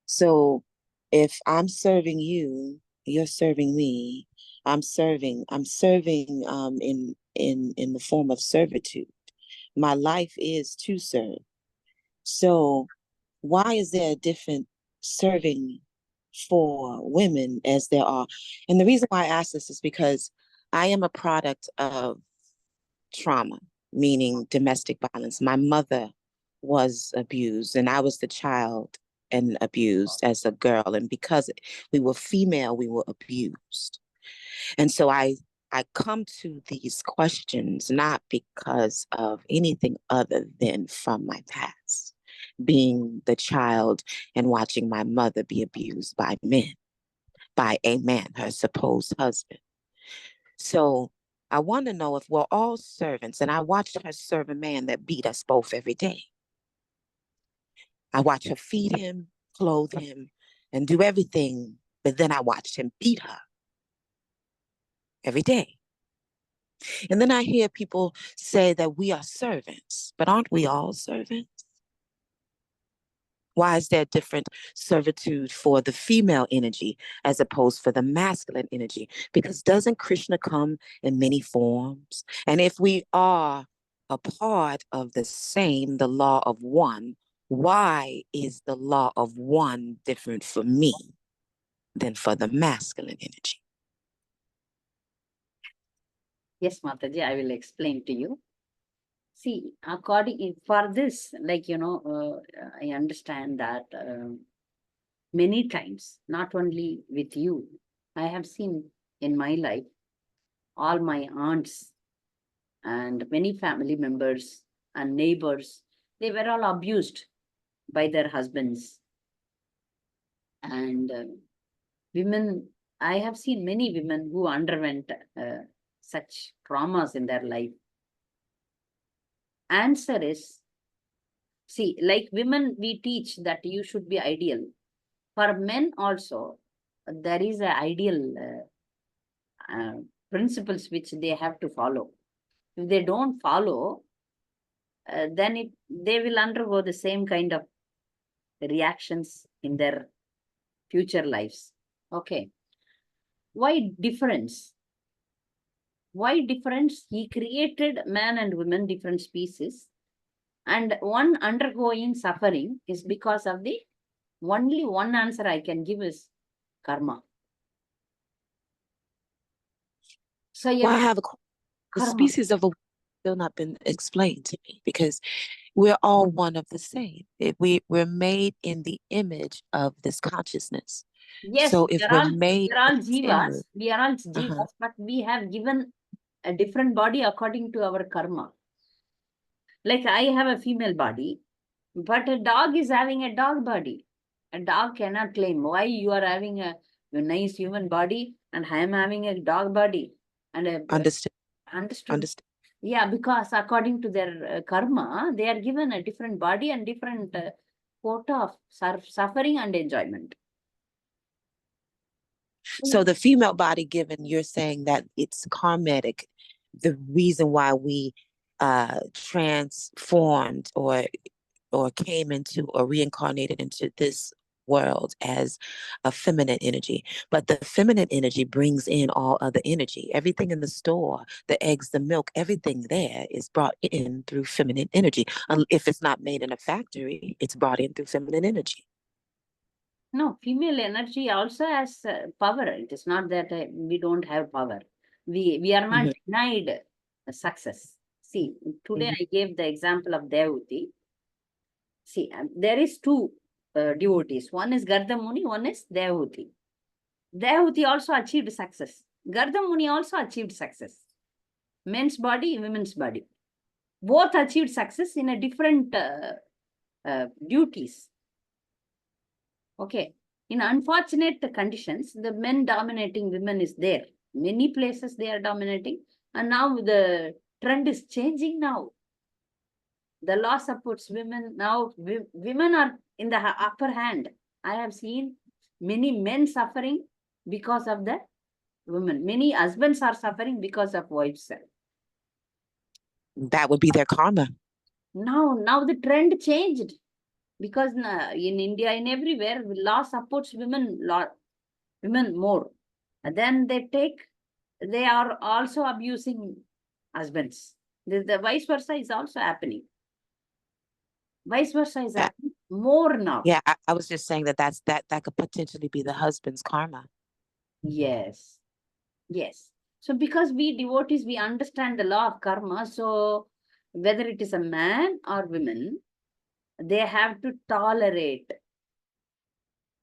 So if I'm serving you, you're serving me. I'm serving in the form of servitude. My life is to serve. So why is there a different serving for women as there are? And the reason why I ask this is because I am a product of trauma, meaning domestic violence. My mother was abused, and I was the child and abused as a girl. And because we were female, we were abused. And so I come to these questions not because of anything other than from my past, being the child and watching my mother be abused by men, by a man, her supposed husband. So I want to know if we're all servants, and I watched her serve a man that beat us both every day. I watched her feed him, clothe him, and do everything, but then I watched him beat her every day. And then I hear people say that we are servants, but aren't we all servants? Why is there different servitude for the female energy as opposed for the masculine energy? Because doesn't Krishna come in many forms? And if we are a part of the same, the law of one, why is the law of one different for me than for the masculine energy? Yes, Mataji, I will explain to you. See, according for this, like, I understand that many times, not only with you, I have seen in my life, all my aunts and many family members and neighbors, they were all abused by their husbands. And women, I have seen many women who underwent such traumas in their life. Answer is, see, like women, we teach that you should be ideal. For men also, there is an ideal principles which they have to follow. If they don't follow, then they will undergo the same kind of reactions in their future lives. Okay. Why difference? Why difference? He created man and women, different species, and one undergoing suffering is because of the only one answer I can give is karma. So Well, I yeah, have the karma. species of a still not been explained to me, because we're all one of the same. We're made in the image of this consciousness. Yes, So if we're made we are all in this image, jivas. We are all jivas, but we have given a different body according to our karma. Like I have a female body, but a dog is having a dog body. A dog cannot claim why you are having a nice human body and I am having a dog body. And understood. understood. Yeah, because according to their karma, they are given a different body and different quota of suffering and enjoyment. So the female body given, you're saying that it's karmatic. The reason why we transformed or came into or reincarnated into this world as a feminine energy. But the feminine energy brings in all other energy. Everything in the store, the eggs, the milk, everything there is brought in through feminine energy. If it's not made in a factory, it's brought in through feminine energy. No, female energy also has power. It is not that we don't have power. We are not denied success. See, today I gave the example of Devahuti. See, there is two devotees. One is Garda Muni, one is Devahuti. Devahuti also achieved success. Garda Muni also achieved success. Men's body, women's body. Both achieved success in a different duties. Okay. In unfortunate conditions, the men dominating women is there. Many places they are dominating. And now the trend is changing now. The law supports women. Now women are in the upper hand. I have seen many men suffering because of the women. Many husbands are suffering because of wives. That would be their karma. Now the trend changed. Because in India, in everywhere, law supports women more. And then they are also abusing husbands. The vice versa is also happening. Vice versa is happening more now. Yeah, I was just saying that could potentially be the husband's karma. Yes. Yes. So because we devotees, we understand the law of karma. So whether it is a man or women, they have to tolerate,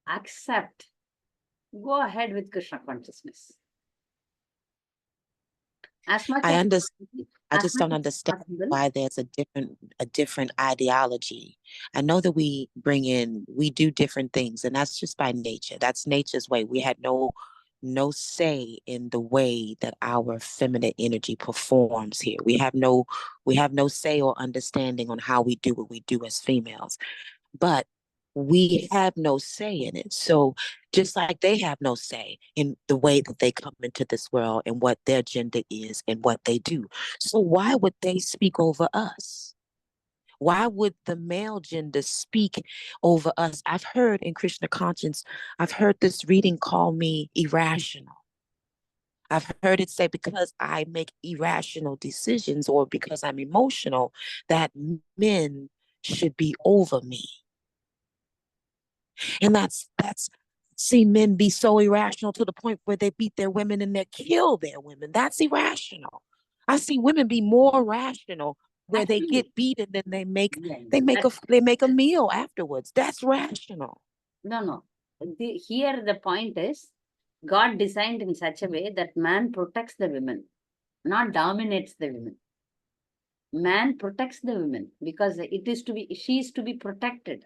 accept, go ahead with Krishna consciousness. As much I as understand. I as just much don't as understand possible. why there's a different ideology. I know that we do different things, and that's just by nature. That's nature's way. We had no say in the way that our feminine energy performs here. We have no say or understanding on how we do what we do as females. But we have no say in it. So just like they have no say in the way that they come into this world and what their gender is and what they do. So why would they speak over us? Why would the male gender speak over us? I've heard in Krishna conscience, I've heard this reading call me irrational. I've heard it say because I make irrational decisions or because I'm emotional, that men should be over me. And that's seen men be so irrational to the point where they beat their women and they kill their women. That's irrational. I see women be more rational where they Actually, get beaten and they make yeah, a they make a meal afterwards. That's rational. no. Here the point is, God designed in such a way that man protects the women, not dominates the women. Man protects the women because she is to be protected.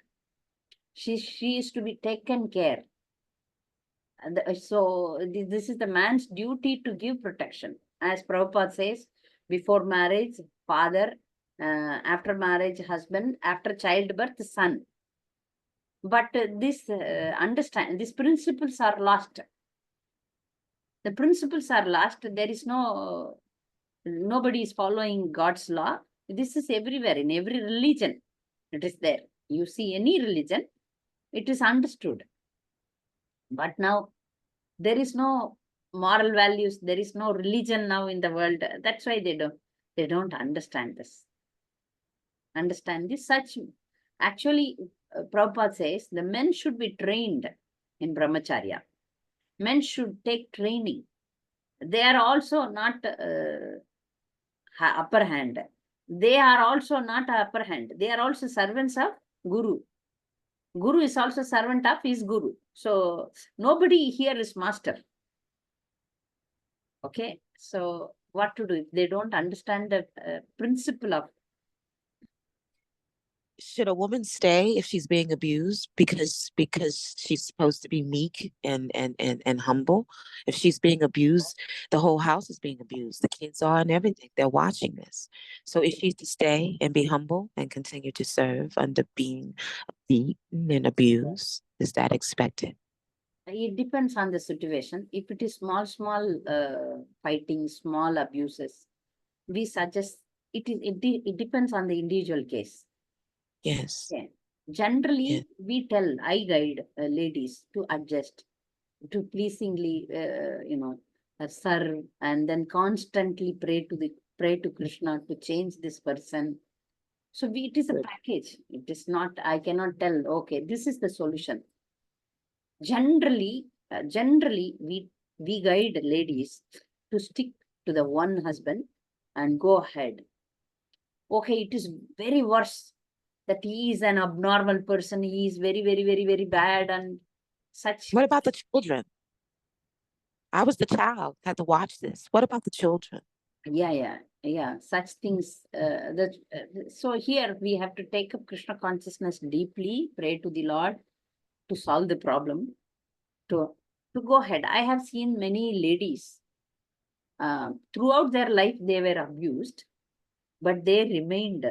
She is to be taken care. So this is the man's duty to give protection. As Prabhupada says, before marriage, father, after marriage, husband, after childbirth, son. But these principles are lost. The principles are lost. There is nobody is following God's law. This is everywhere, in every religion. It is there. You see any religion, it is understood. But now there is no moral values. There is no religion now in the world. That's why they don't understand this. Understand this. Actually, Prabhupada says the men should be trained in brahmacharya. Men should take training. They are also not upper hand. They are also not upper hand. They are also servants of Guru. Guru is also servant of his Guru. So nobody here is master. Okay. So what to do if they don't understand the principle of? Should a woman stay if she's being abused because she's supposed to be meek and humble? If she's being abused, the whole house is being abused. The kids are and everything. They're watching this. So is she to stay and be humble and continue to serve under being beaten and abused? Is that expected? It depends on the situation. If it is small fighting, small abuses, we suggest it depends on the individual case. Yes. Yeah. Generally, Yeah. I guide ladies to adjust, to pleasingly, serve, and then constantly pray to Krishna to change this person. So it is a Good. package. It is not. I cannot tell. Okay, this is the solution. Generally, we guide ladies to stick to the one husband and go ahead. Okay, it is very worse that he is an abnormal person. He is very, very, very, very bad and such. What about the children? I was the child, had to watch this. What about the children? Yeah. Such things. So here we have to take up Krishna consciousness deeply, pray to the Lord to solve the problem. To go ahead. I have seen many ladies throughout their life they were abused, but they remained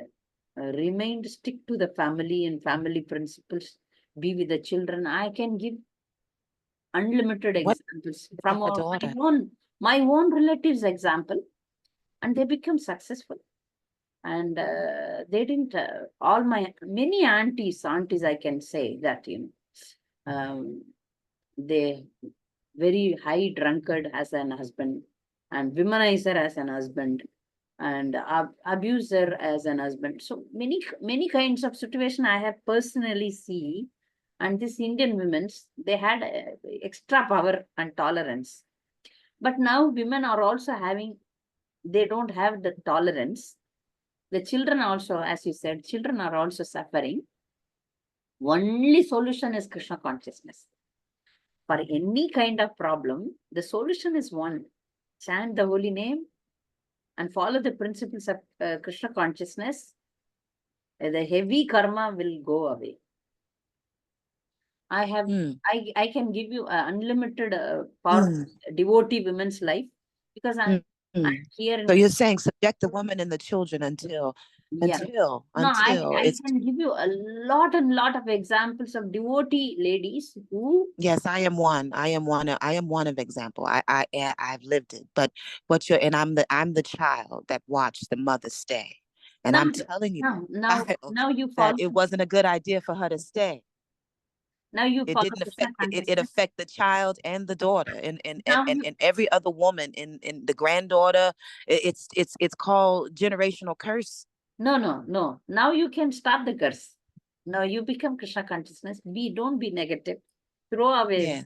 stick to the family and family principles, be with the children. I can give unlimited What examples from about my daughter? my own relatives example, and they become successful. And they didn't all my many aunties I can say that they very high drunkard as an husband and womanizer as an husband and abuser as an husband. So many kinds of situation I have personally see. And these Indian women, they had extra power and tolerance. But now women are also having, they don't have the tolerance. The children also, as you said, children are also suffering. Only solution is Krishna consciousness. For any kind of problem, the solution is one. Chant the holy name and follow the principles of Krishna consciousness. The heavy karma will go away. I can give you unlimited power devotee women's life because I'm here. So you're saying subject the woman and the children until No, I it's. can give you a lot and lot of examples of devotee ladies who. Yes, I am one. I am one of example. I've lived it. But and I'm the child that watched the mother stay. And I'm telling you, Now you that follow. it wasn't a good idea for her to stay. Now you It follow didn't Krishna affect it consciousness. affect the child and the daughter and Now every other woman in the granddaughter. It's called generational curse. No. Now you can stop the curse. Now you become Krishna consciousness. Don't be negative. Throw away. Yeah.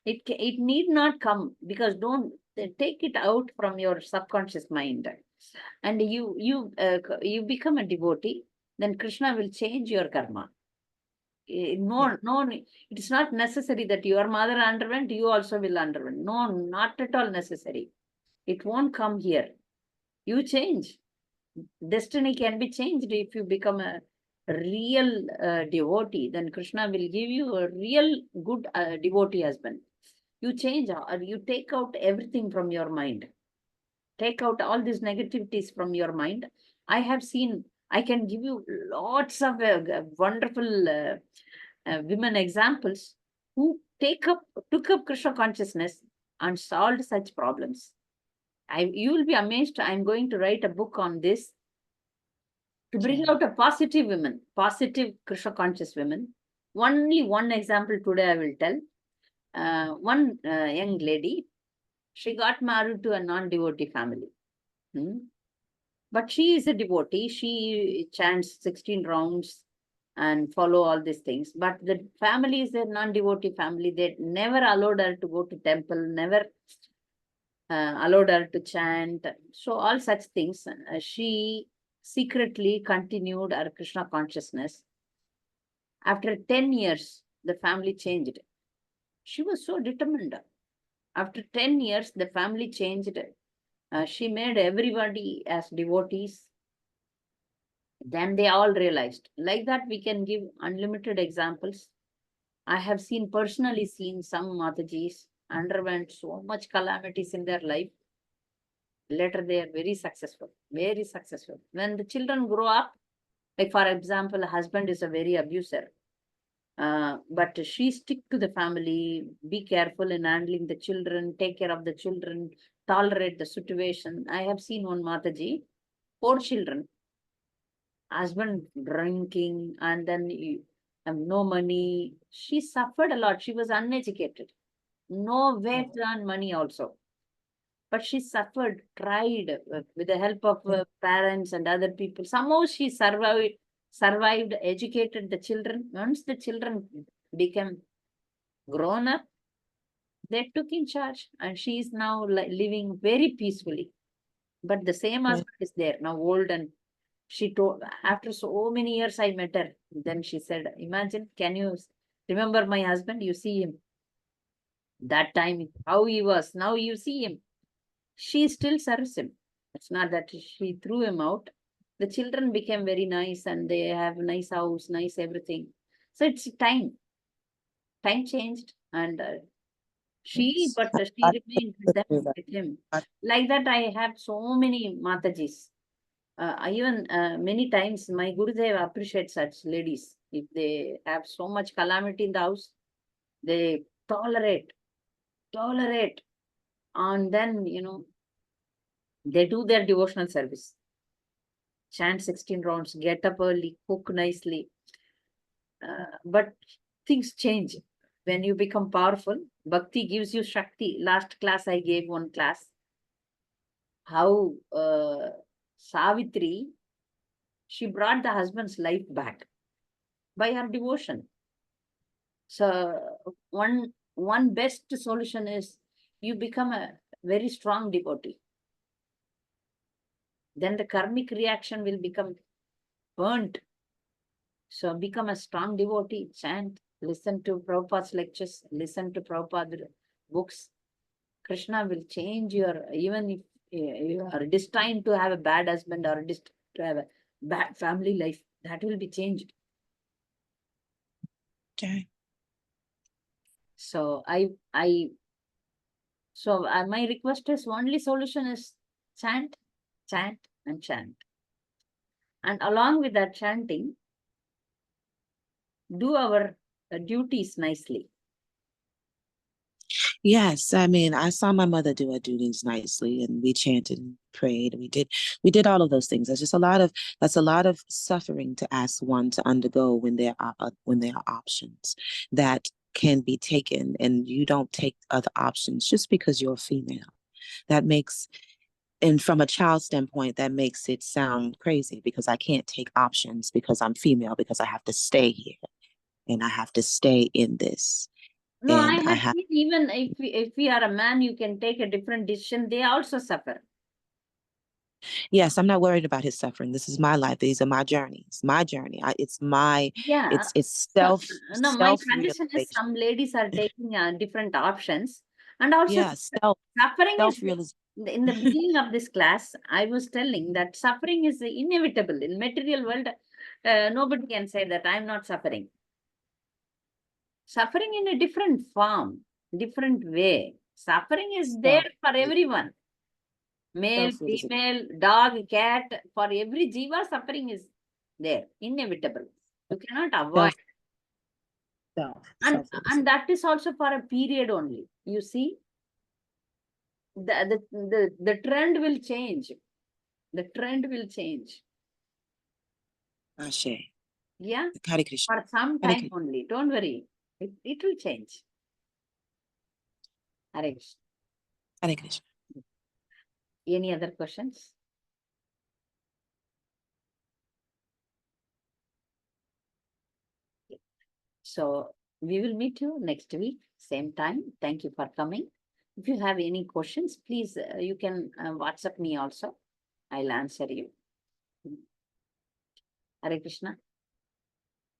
It need not come because don't take it out from your subconscious mind. And you become a devotee, then Krishna will change your karma. No, it is not necessary that your mother underwent, you also will underwent. No, not at all necessary. It won't come here. You change. Destiny can be changed if you become a real devotee. Then Krishna will give you a real good devotee husband. You change or you take out everything from your mind. Take out all these negativities from your mind. I have seen, I can give you lots of wonderful women examples who took up Krishna consciousness and solved such problems. You will be amazed. I'm going to write a book on this to bring out a positive women, positive Krishna conscious women. Only one example today I will tell. One young lady, she got married to a non-devotee family. But she is a devotee. She chants 16 rounds and follow all these things. But the family is a non-devotee family. They never allowed her to go to temple, never allowed her to chant. So all such things. She secretly continued her Krishna consciousness. After 10 years, the family changed. She was so determined. After 10 years, the family changed. She made everybody as devotees. Then they all realized. Like that, we can give unlimited examples. I have personally seen some Matajis underwent so much calamities in their life. Later, they are very successful, very successful. When the children grow up, like for example, a husband is a very abuser. But she stick to the family, be careful in handling the children, take care of the children, tolerate the situation. I have seen one Mataji, 4 children, husband drinking, and then no money. She suffered a lot. She was uneducated, no way to earn money also. But she suffered, tried with the help of parents and other people. Somehow she survived, educated the children. Once the children became grown up, they took in charge, and she is now living very peacefully. But the same husband is there now, old, and she told, after so many years I met her. Then she said, imagine, can you remember my husband? You see him. That time, how he was. Now you see him. She still serves him. It's not that she threw him out. The children became very nice and they have nice house, nice everything. So it's time. Time changed and she remained with them, with him. Like that, I have so many Matajis. Even many times my Gurudev appreciates such ladies. If they have so much calamity in the house, they tolerate, and then, they do their devotional service. Chant 16 rounds, get up early, cook nicely. But things change. When you become powerful, bhakti gives you shakti. Last class, I gave one class. How Savitri, she brought the husband's life back by her devotion. So one best solution is you become a very strong devotee. then the karmic reaction will become burnt. So become a strong devotee, chant, listen to Prabhupada's lectures, listen to Prabhupada's books. Krishna will change your, even if you are destined to have a bad husband or destined to have a bad family life, that will be changed. Okay. So my request is only solution is chant, chant and chant. And along with that chanting, do our duties nicely. Yes, I mean, I saw my mother do her duties nicely, and we chanted and prayed, and we did all of those things. That's a lot of suffering to ask one to undergo when there are options that can be taken, and you don't take other options just because you're a female. That makes, and from a child standpoint, that makes it sound crazy because I can't take options because I'm female, because I have to stay here and I have to stay in this. No, I And I have have, seen even if we are a man, you can take a different decision. They also suffer. yes, I'm not worried about his suffering. This is my life. These are my journeys. My journey. It's my, Yeah. it's So, no, my self suggestion is realization. some ladies are taking different options, and also Yeah, suffering is self realization. in the beginning of this class. I was telling that suffering is inevitable in material world. Nobody can say that I'm not suffering. Suffering in a different form, different way. Suffering is there for everyone. Male, Self-realization. female, dog, cat, for every jiva, suffering is there, inevitable. You cannot avoid. And Self-realization. that is also for a period only. You see, the trend will change. The trend will change. Ashe. Yeah, Hare Krishna. for some Hare time Krishna. only. Don't worry. It will change. Hare Krishna. Hare Krishna. Any other questions? So we will meet you next week, same time. Thank you for coming. If you have any questions, please, you can WhatsApp me also. I'll answer you. Hare Krishna.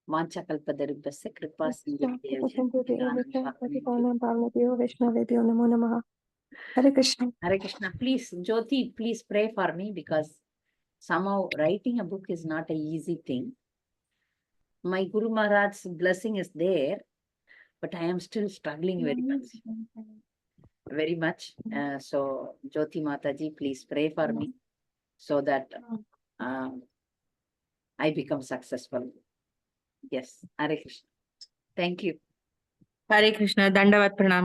Vanchakalpadarubhasya kripa Vaishnavebhyo namo namaha. Hare Krishna. Hare Krishna. Please, Jyoti, please pray for me because somehow writing a book is not an easy thing. My Guru Maharaj's blessing is there, but I am still struggling very much. Very much. So, Jyoti Mataji, please pray for me so that I become successful. Yes, Hare Krishna. Thank you. Hare Krishna, Dandavat Pranam.